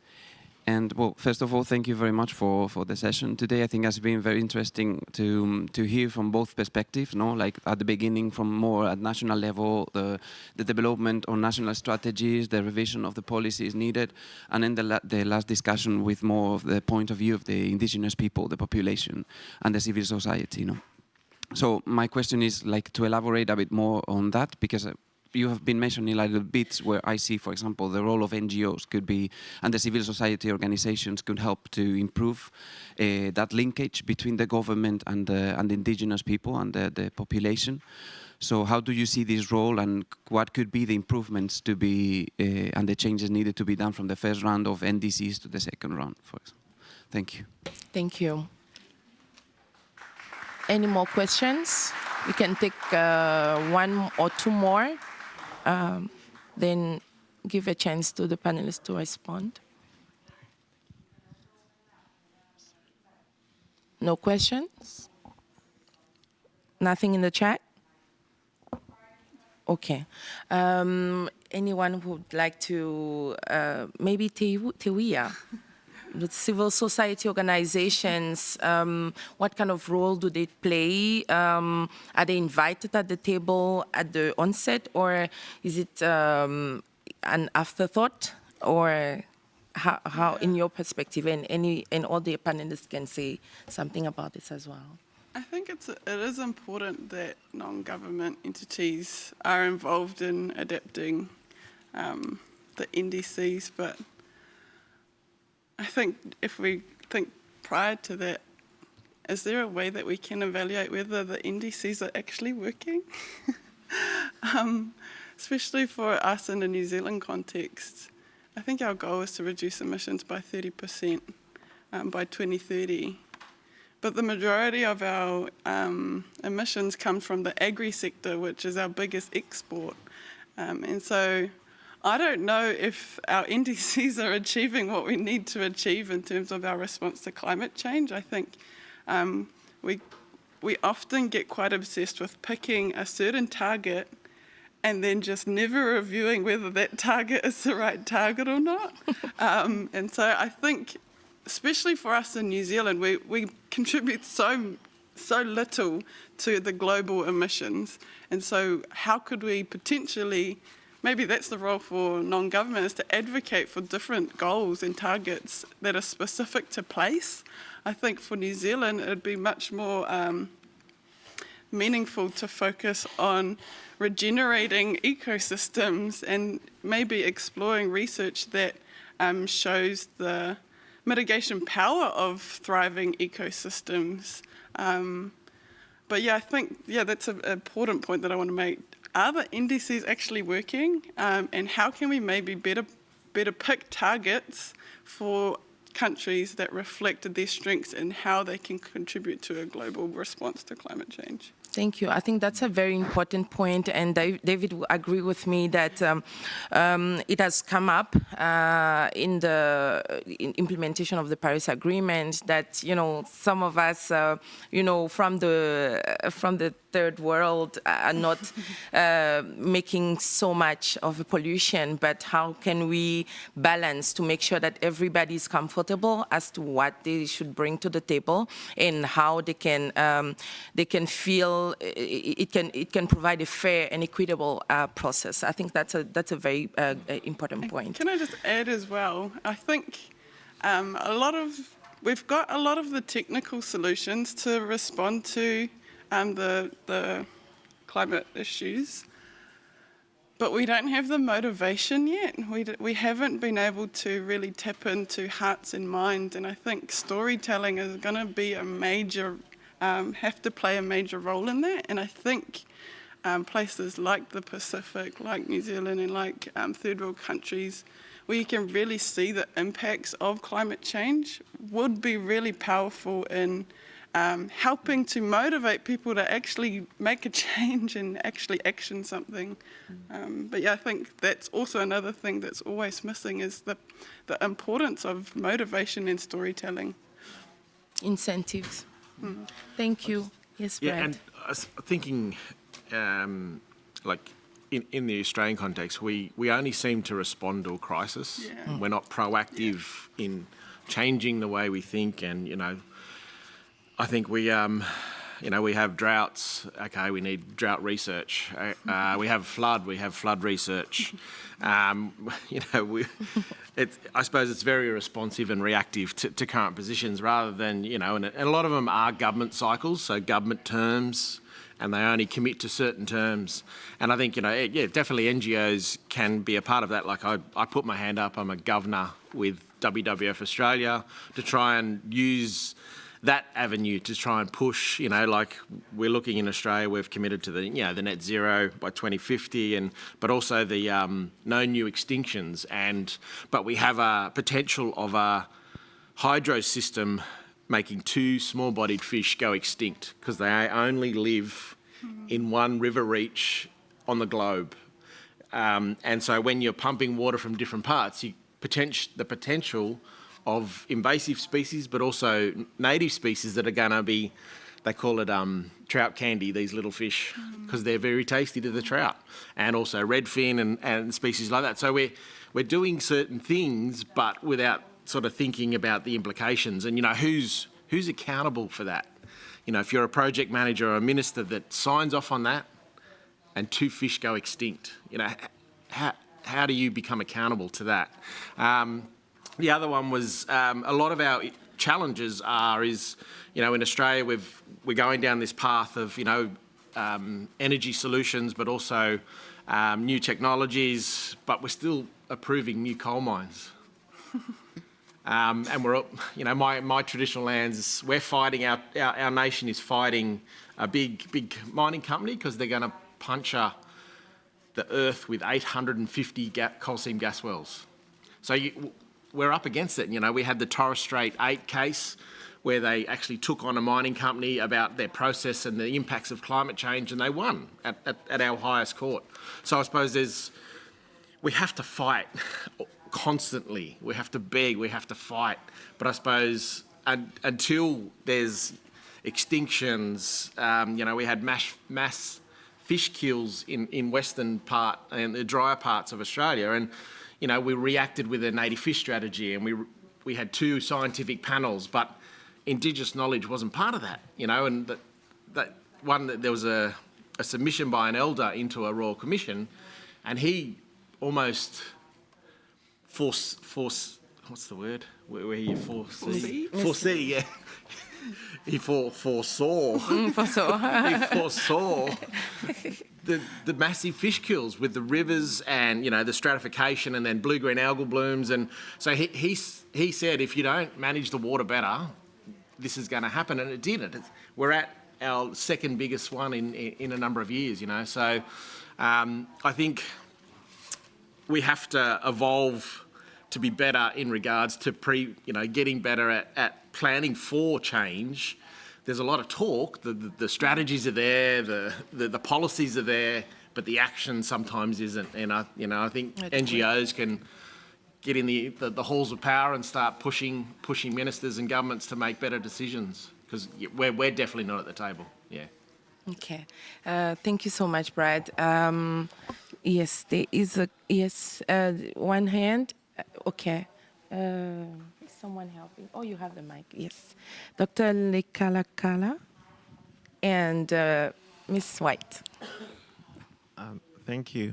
And well, first of all, thank you very much for the session today. I think it's been very interesting to hear from both perspectives, like at the beginning from more at national level, the development on national strategies, the revision of the policies needed, and then the last discussion with more of the point of view of the indigenous people, the population, and the civil society. So my question is to elaborate a bit more on that, because you have been mentioning the bits where I see, for example, the role of NGOs could be, and the civil society organizations could help to improve that linkage between the government and the indigenous people and the population. So how do you see this role, and what could be the improvements to be and the changes needed to be done from the first round of NDCs to the second round, for example? Thank you. Thank you. Any more questions? We can take one or two more. Then give a chance to the panelists to respond. No questions? Nothing in the chat? Okay. Anyone who would like to, maybe Tewia, the civil society organizations, what kind of role do they play? Are they invited at the table at the onset, or is it an afterthought? Or how in your perspective, and all the panelists can say something about this as well? I think it is important that non-government entities are involved in adapting the NDCs, but I think if we think prior to that, is there a way that we can evaluate whether the NDCs are actually working? Especially for us in the New Zealand context, I think our goal is to reduce emissions by 30% by 2030. But the majority of our emissions come from the agri-sector, which is our biggest export. And so I don't know if our NDCs are achieving what we need to achieve in terms of our response to climate change. I think we often get quite obsessed with picking a certain target and then just never reviewing whether that target is the right target or not. And so I think, especially for us in New Zealand, we contribute so little to the global emissions. And so how could we potentially, maybe that's the role for non-government, is to advocate for different goals and targets that are specific to place. I think for New Zealand, it'd be much more meaningful to focus on regenerating ecosystems and maybe exploring research that shows the mitigation power of thriving ecosystems. But yeah, I think, that's an important point that I want to make. Are the NDCs actually working? And how can we maybe better pick targets for countries that reflect their strengths and how they can contribute to a global response to climate change? Thank you. I think that's a very important point, and David will agree with me that it has come up in the implementation of the Paris Agreement that some of us from the third world are not making so much of a pollution, but how can we balance to make sure that everybody is comfortable as to what they should bring to the table and how they can feel it can provide a fair and equitable process. I think that's a very important point. Can I just add as well? I think we've got a lot of the technical solutions to respond to the climate issues, but we don't have the motivation yet. We haven't been able to really tap into hearts and minds, and I think storytelling is going to be have to play a major role in that. And I think places like the Pacific, like New Zealand, and like third world countries, where you can really see the impacts of climate change, would be really powerful in helping to motivate people to actually make a change and actually action something. But yeah, I think that's also another thing that's always missing, is the importance of motivation and storytelling. Incentives. Thank you. Yes, Brad. Yeah, and I was thinking, like in the Australian context, we only seem to respond to a crisis. Yeah. We're not proactive in changing the way we think, and I think we have droughts. Okay, we need drought research. We have flood research. I suppose it's very responsive and reactive to current positions, rather than and a lot of them are government cycles, so government terms, and they only commit to certain terms. And I think definitely NGOs can be a part of that. Like I put my hand up. I'm a governor with WWF Australia to try and use that avenue to try and push, like we're looking in Australia, we've committed to the net zero by 2050, but also the no new extinctions, but we have a potential of a hydro system making 2 small-bodied fish go extinct because they only live in one river reach on the globe. And so when you're pumping water from different parts, the potential of invasive species, but also native species that are going to be, they call it trout candy, these little fish, because they're very tasty to the trout, and also redfin and species like that. So we're doing certain things, but without sort of thinking about the implications. And who's accountable for that? If you're a project manager or a minister that signs off on that, and 2 fish go extinct, how do you become accountable to that? The other one was a lot of our challenges is in Australia we're going down this path of energy solutions, but also new technologies, but we're still approving new coal mines. And we're my traditional lands, we're fighting our nation is fighting a big mining company because they're going to puncture the earth with 850 coal seam gas wells. So we're up against it. We had the Torres Strait 8 case where they actually took on a mining company about their process and the impacts of climate change, and they won at our highest court. So I suppose we have to fight constantly. We have to beg, we have to fight. But I suppose until there's extinctions, we had mass fish kills in western part and the drier parts of Australia, and we reacted with a native fish strategy, and we had 2 scientific panels, but Indigenous knowledge wasn't part of that, and there was a submission by an elder into a royal commission, and he almost force what's the word? Where you foresee, yeah. he foresaw the massive fish kills with the rivers and, the stratification and then blue-green algal blooms. And so he said, if you don't manage the water better, this is going to happen. And it did. We're at our second biggest one in a number of years, So I think we have to evolve to be better in regards to getting better at planning for change. There's a lot of talk. The strategies are there, the policies are there, but the action sometimes isn't. And I think NGOs can get in the halls of power and start pushing ministers and governments to make better decisions, because we're definitely not at the table. Yeah. Okay. Thank you so much, Brad. Yes, there is one hand. Okay. Someone helping. Oh, you have the mic. Yes. Dr. Lekalakala and Miss White. Thank you.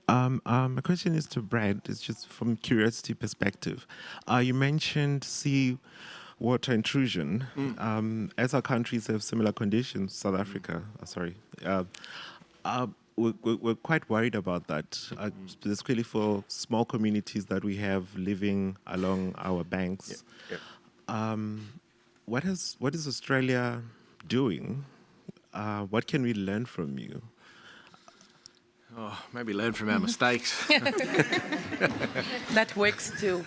My question is to Brad. It's just from curiosity perspective. You mentioned sea water intrusion. As our countries have similar conditions, South Africa, we're quite worried about that, particularly for small communities that we have living along our banks. What is Australia doing? What can we learn from you? Oh, maybe learn from our mistakes. That works too.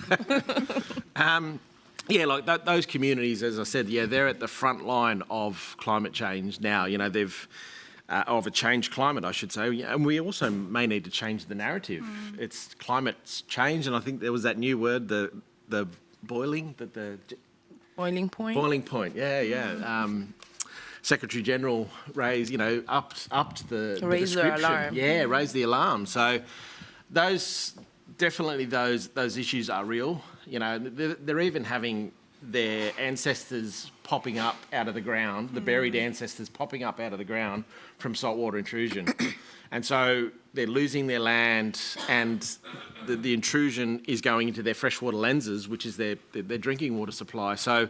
Those communities, as I said, they're at the front line of climate change now. They've of a changed climate, I should say, and we also may need to change the narrative. It's climate's change, and I think there was that new word, the boiling point. Boiling point, yeah. Secretary General raised, upped the raise the alarm. Yeah, raised the alarm. So those issues are real. They're even having their ancestors popping up out of the ground, the buried ancestors popping up out of the ground from saltwater intrusion. And so they're losing their land, and the intrusion is going into their freshwater lenses, which is their drinking water supply. So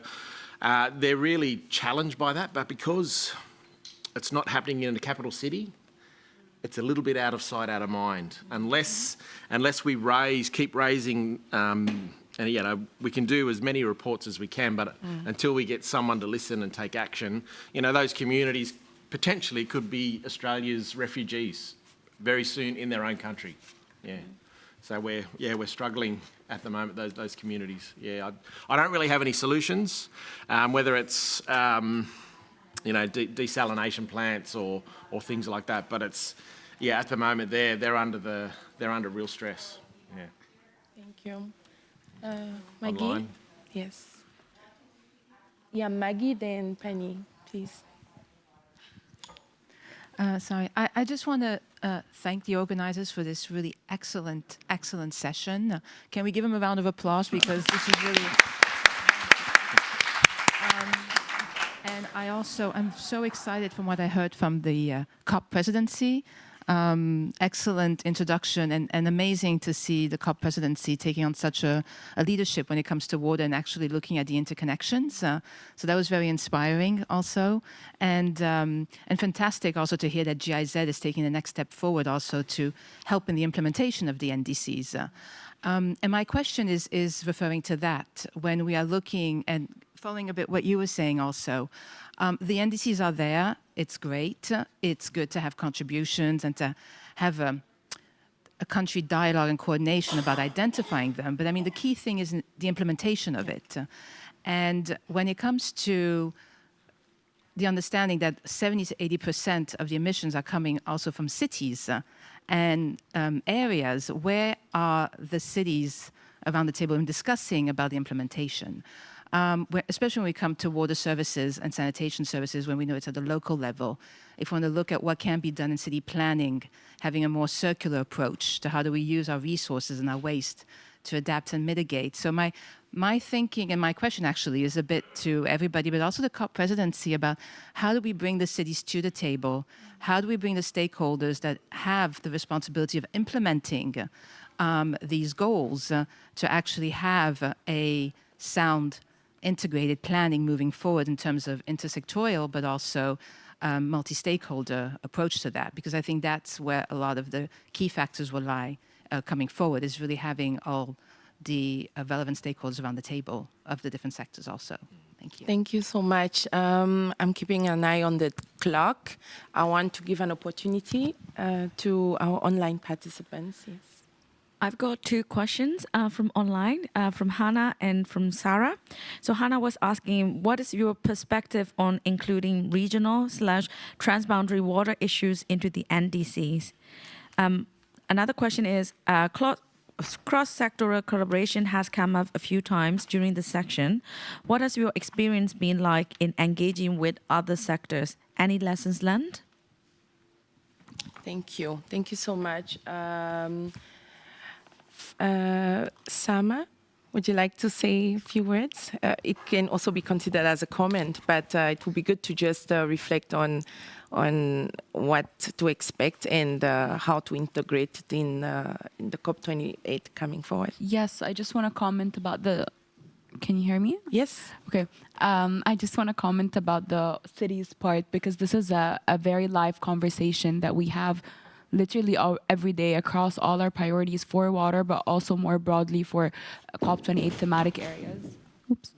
they're really challenged by that, but because it's not happening in a capital city, it's a little bit out of sight, out of mind. Unless we keep raising, and we can do as many reports as we can, but until we get someone to listen and take action, those communities potentially could be Australia's refugees very soon in their own country. Yeah. So we're struggling at the moment, those communities. Yeah, I don't really have any solutions, whether it's desalination plants or things like that. But it's at the moment they're under real stress. Yeah. Thank you, Maggie. Online. Yes. Yeah, Maggie, then Penny, please. Sorry, I just want to thank the organizers for this really excellent session. Can we give them a round of applause, because this is really... and I'm so excited from what I heard from the COP presidency. Excellent introduction, and amazing to see the COP presidency taking on such a leadership when it comes to water and actually looking at the interconnections. So that was very inspiring also, and fantastic also to hear that GIZ is taking the next step forward also to help in the implementation of the NDCs. And my question is referring to that, when we are looking and following a bit what you were saying also. The NDCs are there. It's great. It's good to have contributions and to have a country dialogue and coordination about identifying them. But I mean, the key thing is the implementation of it. And when it comes to the understanding that 70 to 80% of the emissions are coming also from cities and areas, where are the cities around the table in discussing about the implementation? Especially when we come to water services and sanitation services, when we know it's at the local level. If we want to look at what can be done in city planning, having a more circular approach to how do we use our resources and our waste to adapt and mitigate. So my thinking and my question actually is a bit to everybody, but also the COP presidency, about how do we bring the cities to the table? How do we bring the stakeholders that have the responsibility of implementing these goals to actually have a sound integrated planning moving forward in terms of intersectorial, but also multi-stakeholder approach to that, because I think that's where a lot of the key factors will lie coming forward, is really having all the relevant stakeholders around the table of the different sectors also. Thank you. Thank you so much. I'm keeping an eye on the clock. I want to give an opportunity to our online participants. Yes. I've got two questions from online, from Hannah and from Sarah. So Hannah was asking, what is your perspective on including regional/transboundary water issues into the NDCs? Another question is, cross-sectoral collaboration has come up a few times during the section. What has your experience been like in engaging with other sectors? Any lessons learned? Thank you. Thank you so much. Sama, would you like to say a few words? It can also be considered as a comment, but it would be good to just reflect on what to expect and how to integrate it in the COP28 coming forward. Yes, I just want to comment about the... Can you hear me? Yes. Okay. I just want to comment about the cities part, because this is a very live conversation that we have literally every day across all our priorities for water, but also more broadly for COP28 thematic areas. Oops.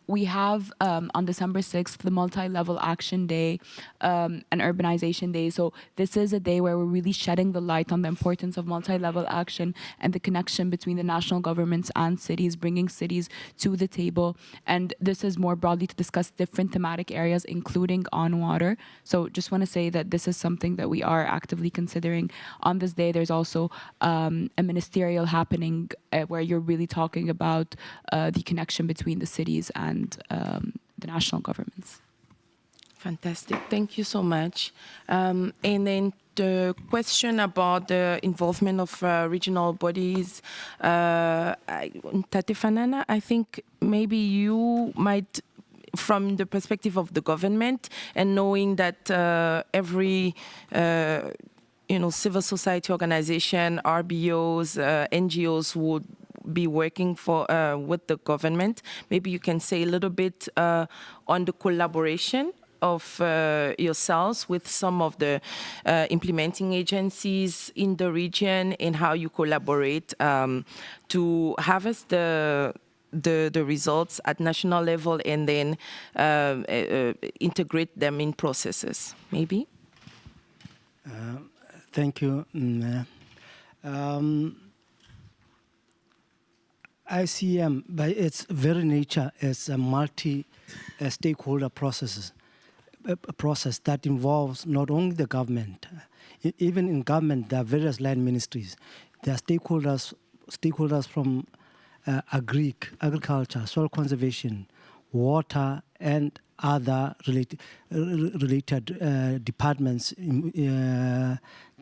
We have on December 6th, the Multi-Level Action Day and Urbanization Day. So this is a day where we're really shedding the light on the importance of multi-level action and the connection between the national governments and cities, bringing cities to the table. And this is more broadly to discuss different thematic areas, including on water. So just want to say that this is something that we are actively considering. On this day, there's also a ministerial happening where you're really talking about the connection between the cities and the national governments. Fantastic. Thank you so much. And then the question about the involvement of regional bodies, Tate Fanana, I think maybe you might, from the perspective of the government and knowing that every civil society organization, RBOs, NGOs would be working for with the government. Maybe you can say a little bit on the collaboration of yourselves with some of the implementing agencies in the region and how you collaborate to harvest the results at national level and then integrate them in processes, maybe? Thank you. ICM, by its very nature, is a multi-stakeholder process that involves not only the government. Even in government, there are various line ministries. There are stakeholders from agriculture, soil conservation, water, and other related departments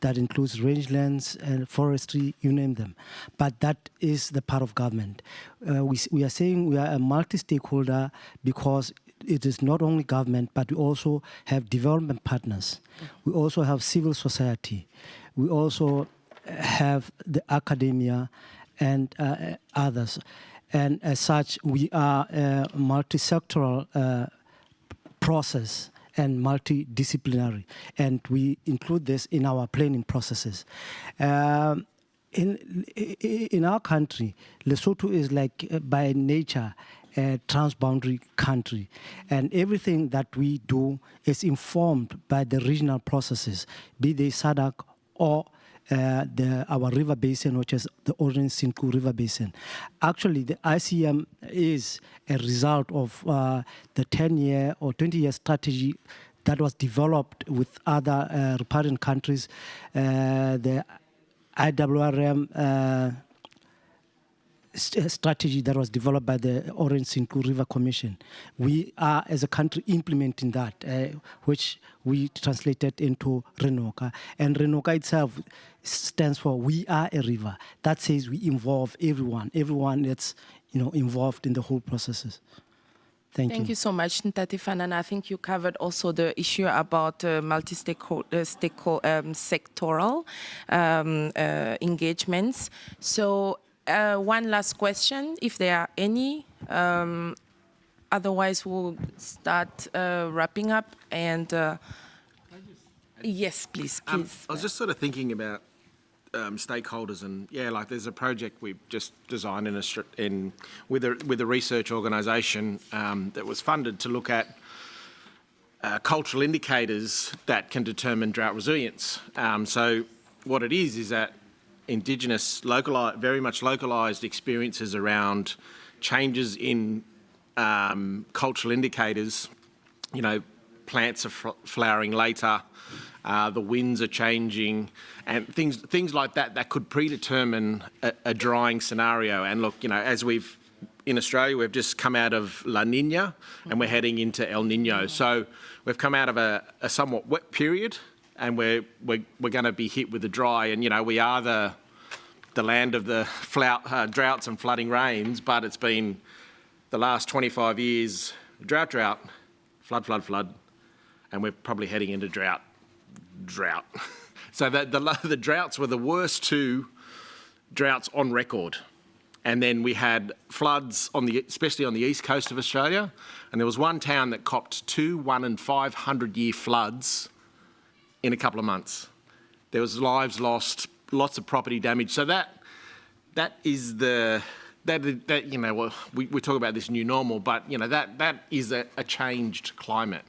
that includes rangelands and forestry, you name them. But that is the part of government. We are saying we are a multi-stakeholder because it is not only government, but we also have development partners. We also have civil society. We also have the academia and others. And as such, we are a multi-sectoral process and multidisciplinary, and we include this in our planning processes. In our country, Lesotho is like by nature a transboundary country, and everything that we do is informed by the regional processes, be they SADC or our river basin, which is the Orange Sinku River Basin. Actually, the ICM is a result of the 10-year or 20-year strategy that was developed with other riparian countries, the IWRM strategy that was developed by the Orange Sinku River Commission. We are, as a country, implementing that, which we translated into RENOCA. And RENOCA itself stands for We Are a River. That says we involve everyone that's involved in the whole processes. Thank you. Thank you so much, Tate Fanana. I think you covered also the issue about sectoral engagements. So one last question, if there are any Otherwise, we'll start wrapping up. And yes, please. I was just sort of thinking about stakeholders, and like there's a project we've just designed with a research organisation that was funded to look at cultural indicators that can determine drought resilience. So what it is that Indigenous, very much localised experiences around changes in cultural indicators. Plants are flowering later, the winds are changing, and things like that could predetermine a drying scenario. And look, as in Australia, we've just come out of La Nina and we're heading into El Nino. So we've come out of a somewhat wet period, and we're going to be hit with the dry. And we are the land of the droughts and flooding rains, but it's been the last 25 years drought, flood, and we're probably heading into drought. So the droughts were the worst 2 droughts on record. And then we had floods especially on the east coast of Australia, and there was one town that copped 2 1 in 500 year floods in a couple of months. There was lives lost, lots of property damage. So that is we talk about this new normal, but that is a changed climate.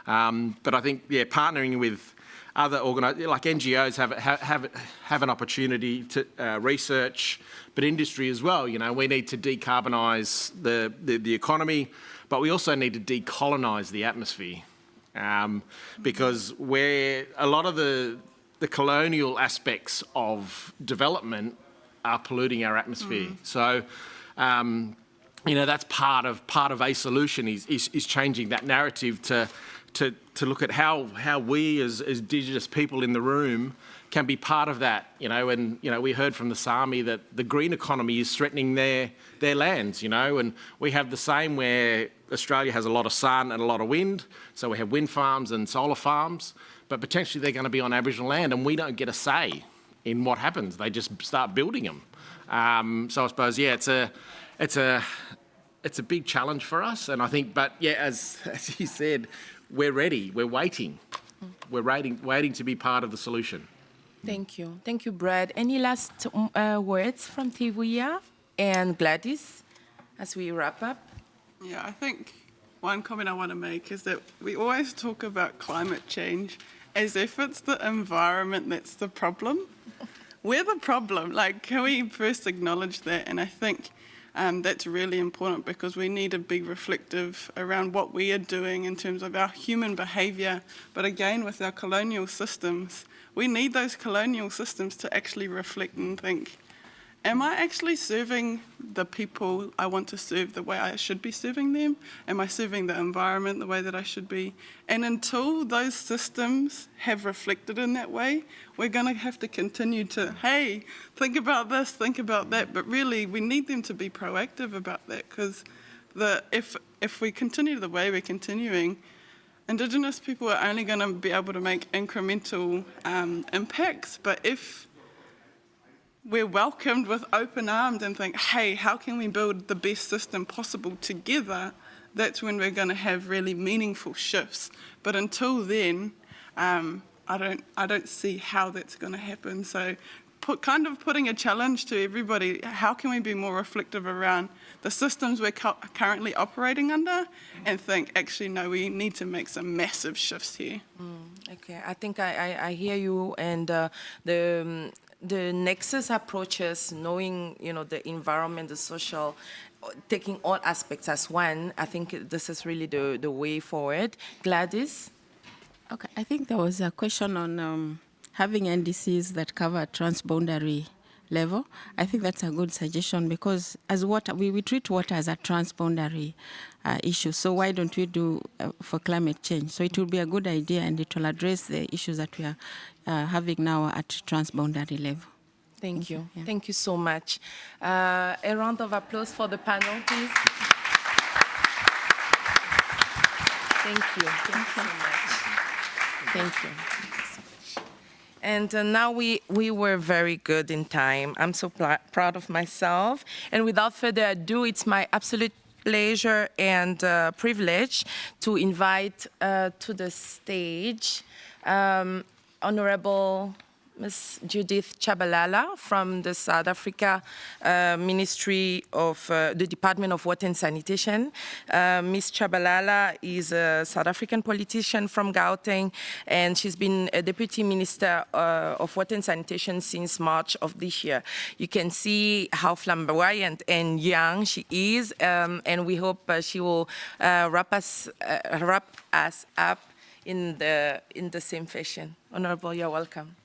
But I think partnering with other like NGOs have an opportunity to research, but industry as well. We need to decarbonise the economy, but we also need to decolonise the atmosphere, because where a lot of the colonial aspects of development are polluting our atmosphere. So, that's part of a solution is changing that narrative to look at how we as Indigenous people in the room can be part of that. And we heard from the Sami that the green economy is threatening their lands. And we have the same where Australia has a lot of sun and a lot of wind, so we have wind farms and solar farms, but potentially they're going to be on Aboriginal land, and we don't get a say in what happens. They just start building them. So I suppose, it's a big challenge for us, and I think, but as you said, we're ready. We're waiting. We're waiting to be part of the solution. Thank you, Brad. Any last words from Tiwia and Gladys as we wrap up? Yeah, I think one comment I want to make is that we always talk about climate change as if it's the environment that's the problem. We're the problem. Can we first acknowledge that? And I think that's really important, because we need to be reflective around what we are doing in terms of our human behaviour. But again, with our colonial systems, we need those colonial systems to actually reflect and think, am I actually serving the people I want to serve the way I should be serving them? Am I serving the environment the way that I should be? And until those systems have reflected in that way, we're going to have to continue to, hey, think about this, think about that. But really, we need them to be proactive about that, because if we continue the way we're continuing, Indigenous people are only going to be able to make incremental impacts. But if we're welcomed with open arms and think, hey, how can we build the best system possible together? That's when we're going to have really meaningful shifts. But until then, I don't see how that's going to happen. So putting a challenge to everybody, how can we be more reflective around the systems we're currently operating under, and think, actually, no, we need to make some massive shifts here. Okay, I think I hear you, and the nexus approaches, knowing the environment, the social, taking all aspects as one. I think this is really the way forward. Gladys? Okay, I think there was a question on having NDCs that cover transboundary level. I think that's a good suggestion, because as water, we treat water as a transboundary issue. So why don't we do for climate change? So it will be a good idea, and it will address the issues that we are having now at transboundary level. Thank you. Yeah. Thank you so much. A round of applause for the panel, please. Thank you. Thank you so much. Thank you. And now we were very good in time. I'm so proud of myself. And without further ado, it's my absolute pleasure and privilege to invite to the stage Honorable Ms. Judith Chabalala from the South Africa Ministry of the Department of Water and Sanitation. Ms. Chabalala is a South African politician from Gauteng, and she's been a Deputy Minister of Water and Sanitation since March of this year. You can see how flamboyant and young she is, and we hope she will wrap us up in the same fashion. Honorable, you're welcome.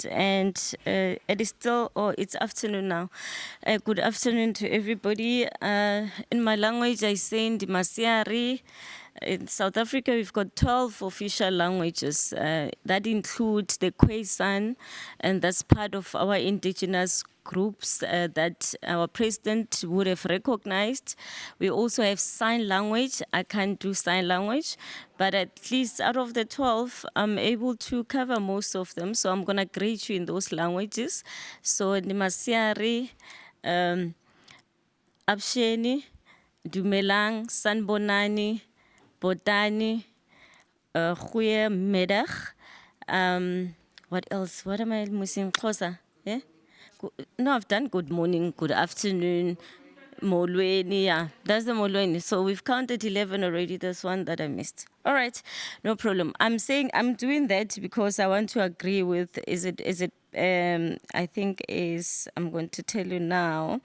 And it is still, it's afternoon now. Good afternoon to everybody. In my language, I say Ndimasiari. In South Africa, we've got 12 official languages. That include the Khoisan, and that's part of our indigenous groups that our president would have recognized. We also have sign language. I can't do sign language, but at least out of the 12, I'm able to cover most of them. So I'm going to grade you in those languages. So Ndimasiari, Absheni, Dumelang, Sanbonani, Botani, Goeie middag. What else? What am I missing? Xhosa? Yeah? No, I've done good morning, good afternoon, Molweni. Yeah, that's the Molweni. So we've counted 11 already. There's one that I missed. All right, no problem. I'm doing that because I want to agree with, I think I'm going to tell you now.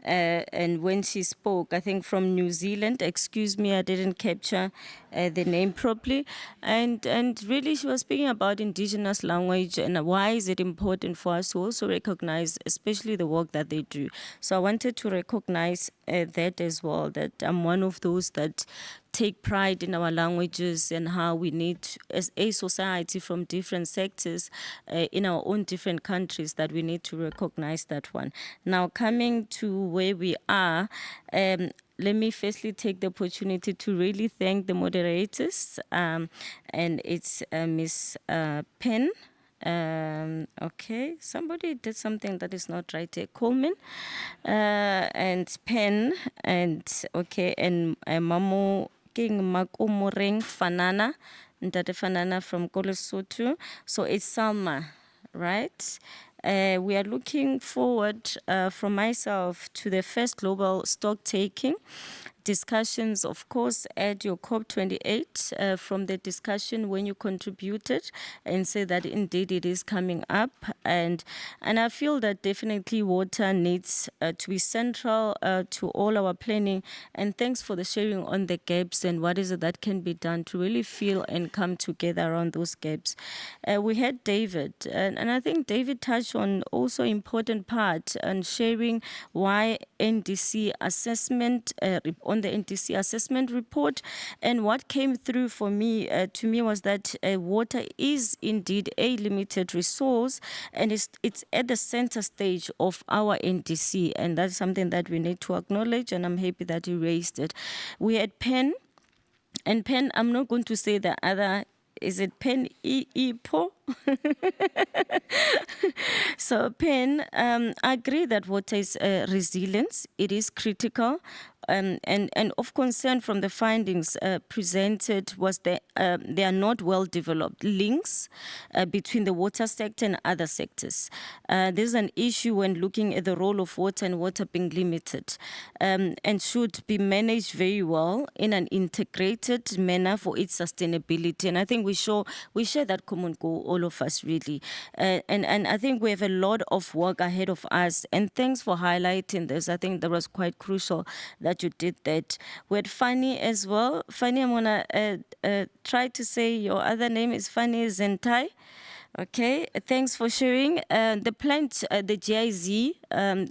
And when she spoke, I think from New Zealand, excuse me, I didn't capture the name properly. And really she was speaking about indigenous language and why is it important for us to also recognize, especially the work that they do. So I wanted to recognize that as well, that I'm one of those that take pride in our languages and how we need, as a society from different sectors in our own different countries, that we need to recognize that one. Now, coming to where we are, let me firstly take the opportunity to really thank the moderators, and it's Ms. Penn. Okay, somebody did something that is not right here. Coleman and Penn, and okay, and Mamo King Makumureng Fanana, Ntate Fanana from Lesotho. So it's Salma, right? We are looking forward from myself to the first global stock taking discussions, of course, at your COP28 from the discussion when you contributed and say that indeed it is coming up. And I feel that definitely water needs to be central to all our planning. And thanks for the sharing on the gaps and what is it that can be done to really feel and come together around those gaps. We had David, and I think David touched on also important part and sharing why NDC assessment on the NDC assessment report, and what came through for me to me was that water is indeed a limited resource, and it's at the center stage of our NDC, and that's something that we need to acknowledge, and I'm happy that you raised it. We had Penn, and Penn, I'm not going to say the other. Is it Penn Ipo? So Penn, I agree that water is resilience. It is critical. And of concern from the findings presented was that there are not well-developed links between the water sector and other sectors. There's an issue when looking at the role of water and water being limited and should be managed very well in an integrated manner for its sustainability. And I think we share that common goal, all of us really. And I think we have a lot of work ahead of us. And thanks for highlighting this. I think that was quite crucial that you did that. We had Fanny as well. Fanny, I'm going to try to say your other name is Fanny Zentai. Okay, thanks for sharing. The plant, the GIZ,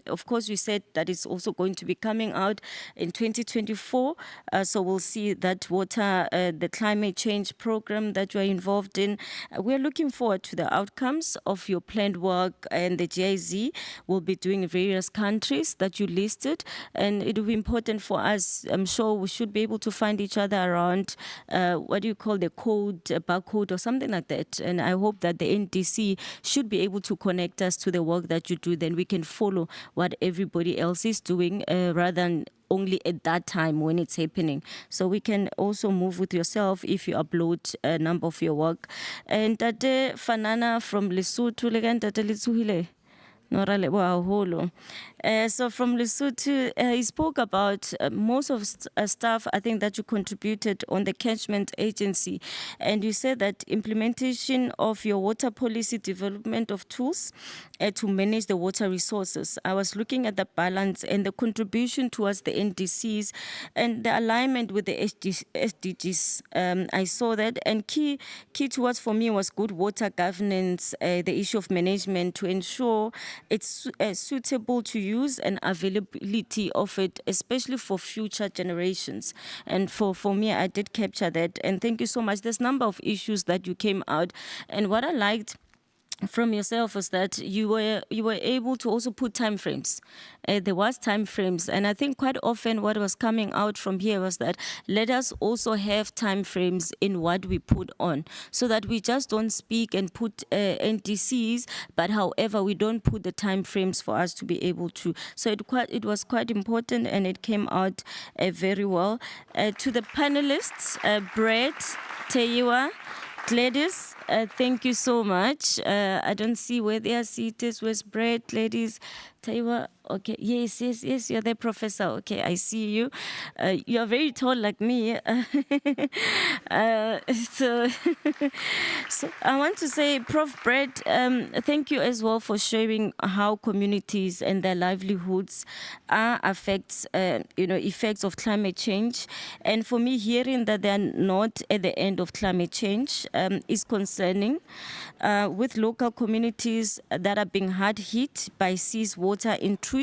of course, we said that it's also going to be coming out in 2024. So we'll see that water, the climate change program that you're involved in. We're looking forward to the outcomes of your planned work, and the GIZ will be doing in various countries that you listed. And it will be important for us. I'm sure we should be able to find each other around, what do you call the code, barcode or something like that. And I hope that the the NDC should be able to connect us to the work that you do. Then we can follow what everybody else is doing rather than only at that time when it's happening. So we can also move with yourself if you upload a number of your work. And Tate Fanana from Lesotho, le kae Tate Letsohile? Nora leboha haholo. So from Lesotho, he spoke about most of stuff I think that you contributed on the catchment agency, and you said that implementation of your water policy development of tools to manage the water resources. I was looking at the balance and the contribution towards the NDCs and the alignment with the SDGs. I saw that, and key towards for me was good water governance, the issue of management to ensure it's suitable to use and availability of it, especially for future generations. And for me, I did capture that. And thank you so much. There's a number of issues that you came out. And what I liked from yourself was that you were able to also put time frames. There was time frames, and I think quite often what was coming out from here was that let us also have time frames in what we put on, so that we just don't speak and put NDCs, but however we don't put the time frames for us to be able to. So it was quite important, and it came out very well. To the panelists, Brett, Teiwa, Gladys, thank you so much. I don't see where they are seated. Where's Brett, Gladys, Taiwa? Okay, yes, you're the professor. Okay, I see you. You're very tall like me. So I want to say, Prof. Brett, thank you as well for sharing how communities and their livelihoods are effects of climate change. And for me, hearing that they're not at the end of climate change is concerning. With local communities that are being hard hit by seawater intrusion.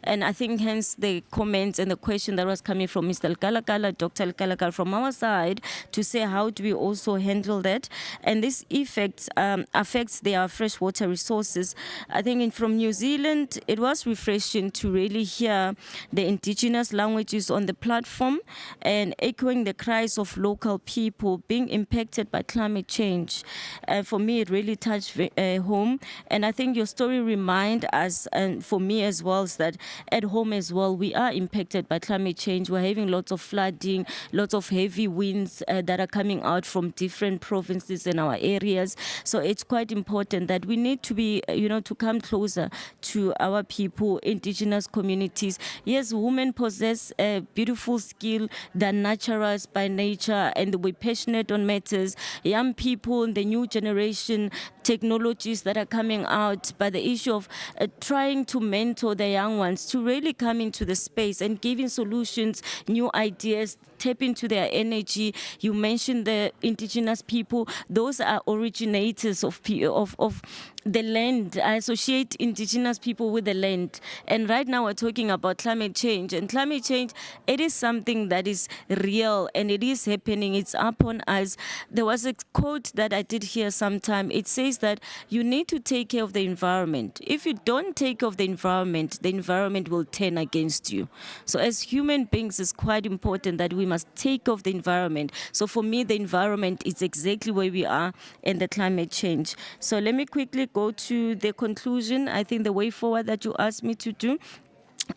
And I think hence the comments and the question that was coming from Mr. Kalakala, Dr. Kalakala from our side to say how do we also handle that. And this affects their freshwater resources. I think from New Zealand, it was refreshing to really hear the indigenous languages on the platform and echoing the cries of local people being impacted by climate change. For me, it really touched home. And I think your story reminds us, and for me as well, is that at home as well, we are impacted by climate change. We're having lots of flooding, lots of heavy winds that are coming out from different provinces in our areas. So it's quite important that we need to be, to come closer to our people, indigenous communities. Yes, women possess a beautiful skill, they're naturals by nature, and we're passionate on matters. Young people, the new generation, technologies that are coming out, but the issue of trying to mentor the young ones to really come into the space and giving solutions, new ideas, tap into their energy. You mentioned the indigenous people; those are originators of the land. I associate indigenous people with the land. And right now we're talking about climate change. And climate change, it is something that is real and it is happening. It's upon us. There was a quote that I did hear sometime. It says that you need to take care of the environment. If you don't take care of the environment will turn against you. So as human beings, it's quite important that we must take care of the environment. So for me, the environment is exactly where we are in the climate change. So let me quickly go to the conclusion. I think the way forward that you asked me to do,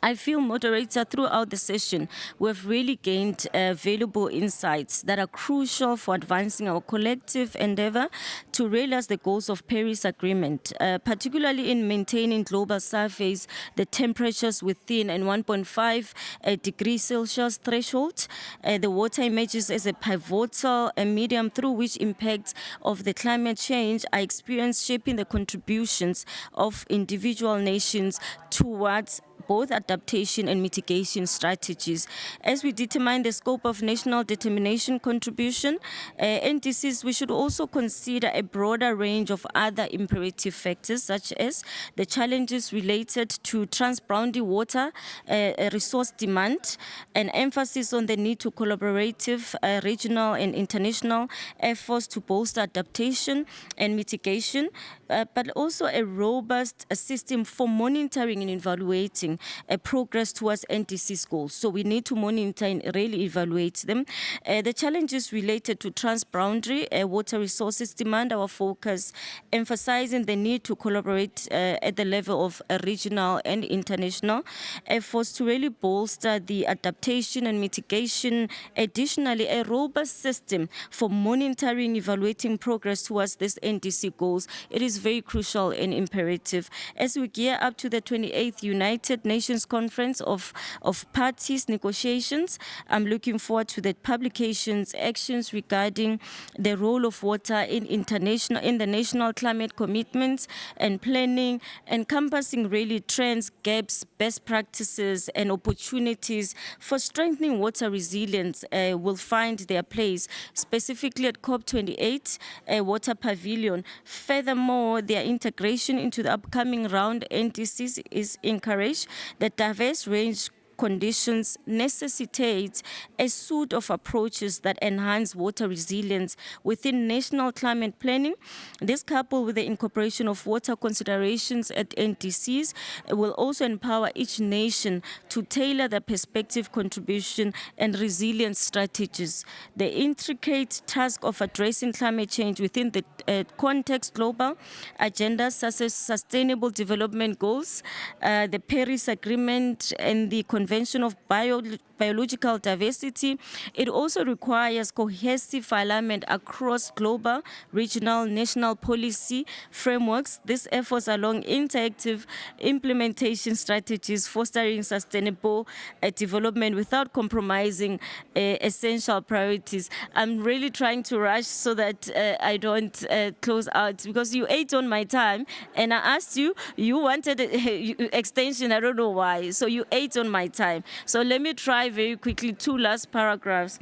I feel, moderator, throughout the session, we've really gained valuable insights that are crucial for advancing our collective endeavor to realize the goals of Paris Agreement, particularly in maintaining global surface, the temperatures within and 1.5 degrees Celsius threshold. The water emerges as a pivotal medium through which impacts of the climate change are experienced, shaping the contributions of individual nations towards both adaptation and mitigation strategies. As we determine the scope of national determination contribution, NDCs, we should also consider a broader range of other imperative factors, such as the challenges related to transboundary water resource demand, an emphasis on the need to collaborative regional and international efforts to bolster adaptation and mitigation, but also a robust system for monitoring and evaluating progress towards NDC's goals. So we need to monitor and really evaluate them. The challenges related to transboundary water resources demand our focus, emphasizing the need to collaborate at the level of regional and international efforts to really bolster the adaptation and mitigation. Additionally, a robust system for monitoring, evaluating progress towards these NDC goals. It is very crucial and imperative. As we gear up to the 28th United Nations Conference of Parties negotiations, I'm looking forward to the publications, actions regarding the role of water in the national climate commitments and planning, encompassing really trends, gaps, best practices, and opportunities for strengthening water resilience will find their place, specifically at COP28 Water Pavilion. Furthermore, their integration into the upcoming round NDCs is encouraged. The diverse range conditions necessitate a suite of approaches that enhance water resilience within national climate planning. This, coupled with the incorporation of water considerations at NDCs, will also empower each nation to tailor their perspective, contribution, and resilience strategies. The intricate task of addressing climate change within the context global agendas such as Sustainable Development Goals, the Paris Agreement, and the Convention of Biological Diversity. It also requires cohesive alignment across global, regional, national policy frameworks. These efforts along interactive implementation strategies, fostering sustainable development without compromising essential priorities. I'm really trying to rush so that I don't close out, because you ate on my time and I asked you, you wanted extension, I don't know why. So you ate on my time. So let me try very quickly 2 last paragraphs.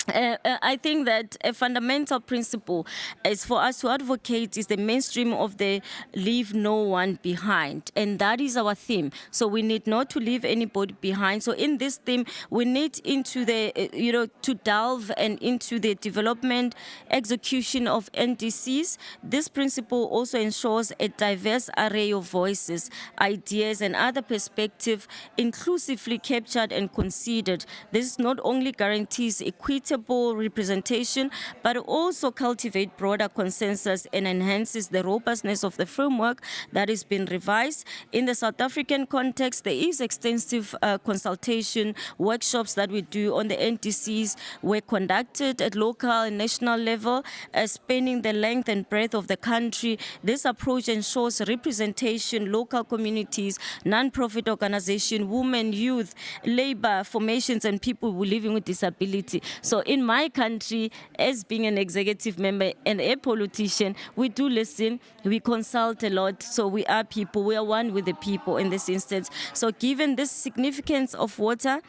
I think that a fundamental principle is for us to advocate is the mainstream of the leave no one behind, and that is our theme. So we need not to leave anybody behind. So in this theme, we need into the to delve and into the development, execution of NDCs. This principle also ensures a diverse array of voices, ideas, and other perspectives inclusively captured and considered. This not only guarantees equitable representation, but also cultivate broader consensus and enhances the robustness of the framework that has been revised. In the South African context, there is extensive consultation, workshops that we do on the NDCs were conducted at local and national level, spanning the length and breadth of the country. This approach ensures representation, local communities, non-profit organizations, women, youth, labor formations, and people who living with disability. So in my country, as being an executive member and a politician, we do listen, we consult a lot. So we are people, we are one with the people in this instance. So given this significance of water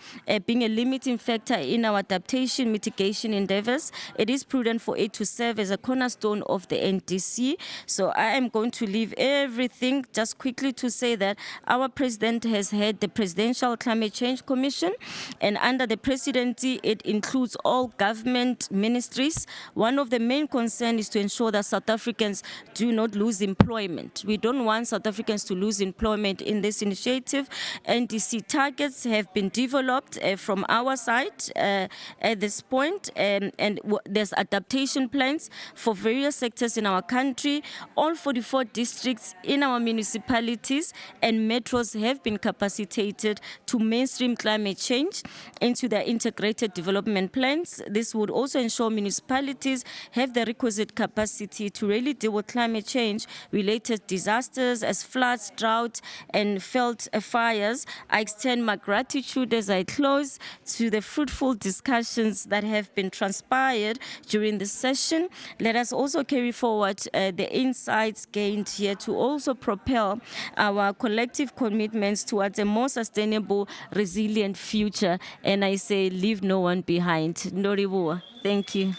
being a limiting factor in our adaptation mitigation endeavors, it is prudent for it to serve as a cornerstone of the NDC. So I am going to leave everything just quickly to say that our president has had the Presidential Climate Change Commission, and under the presidency, it includes all government ministries. One of the main concerns is to ensure that South Africans do not lose employment. We don't want South Africans to lose employment in this initiative. NDC targets have been developed from our side at this point, and there's adaptation plans for various sectors in our country. All 44 districts in our municipalities and metros have been capacitated to mainstream climate change into their integrated development plans. This would also ensure municipalities have the requisite capacity to really deal with climate change-related disasters as floods, drought, and felt fires. I extend my gratitude as I close to the fruitful discussions that have been transpired during this session. Let us also carry forward the insights gained here to also propel our collective commitments towards a more sustainable, resilient future. And I say, leave no one behind. Ndoribuwa. Thank you.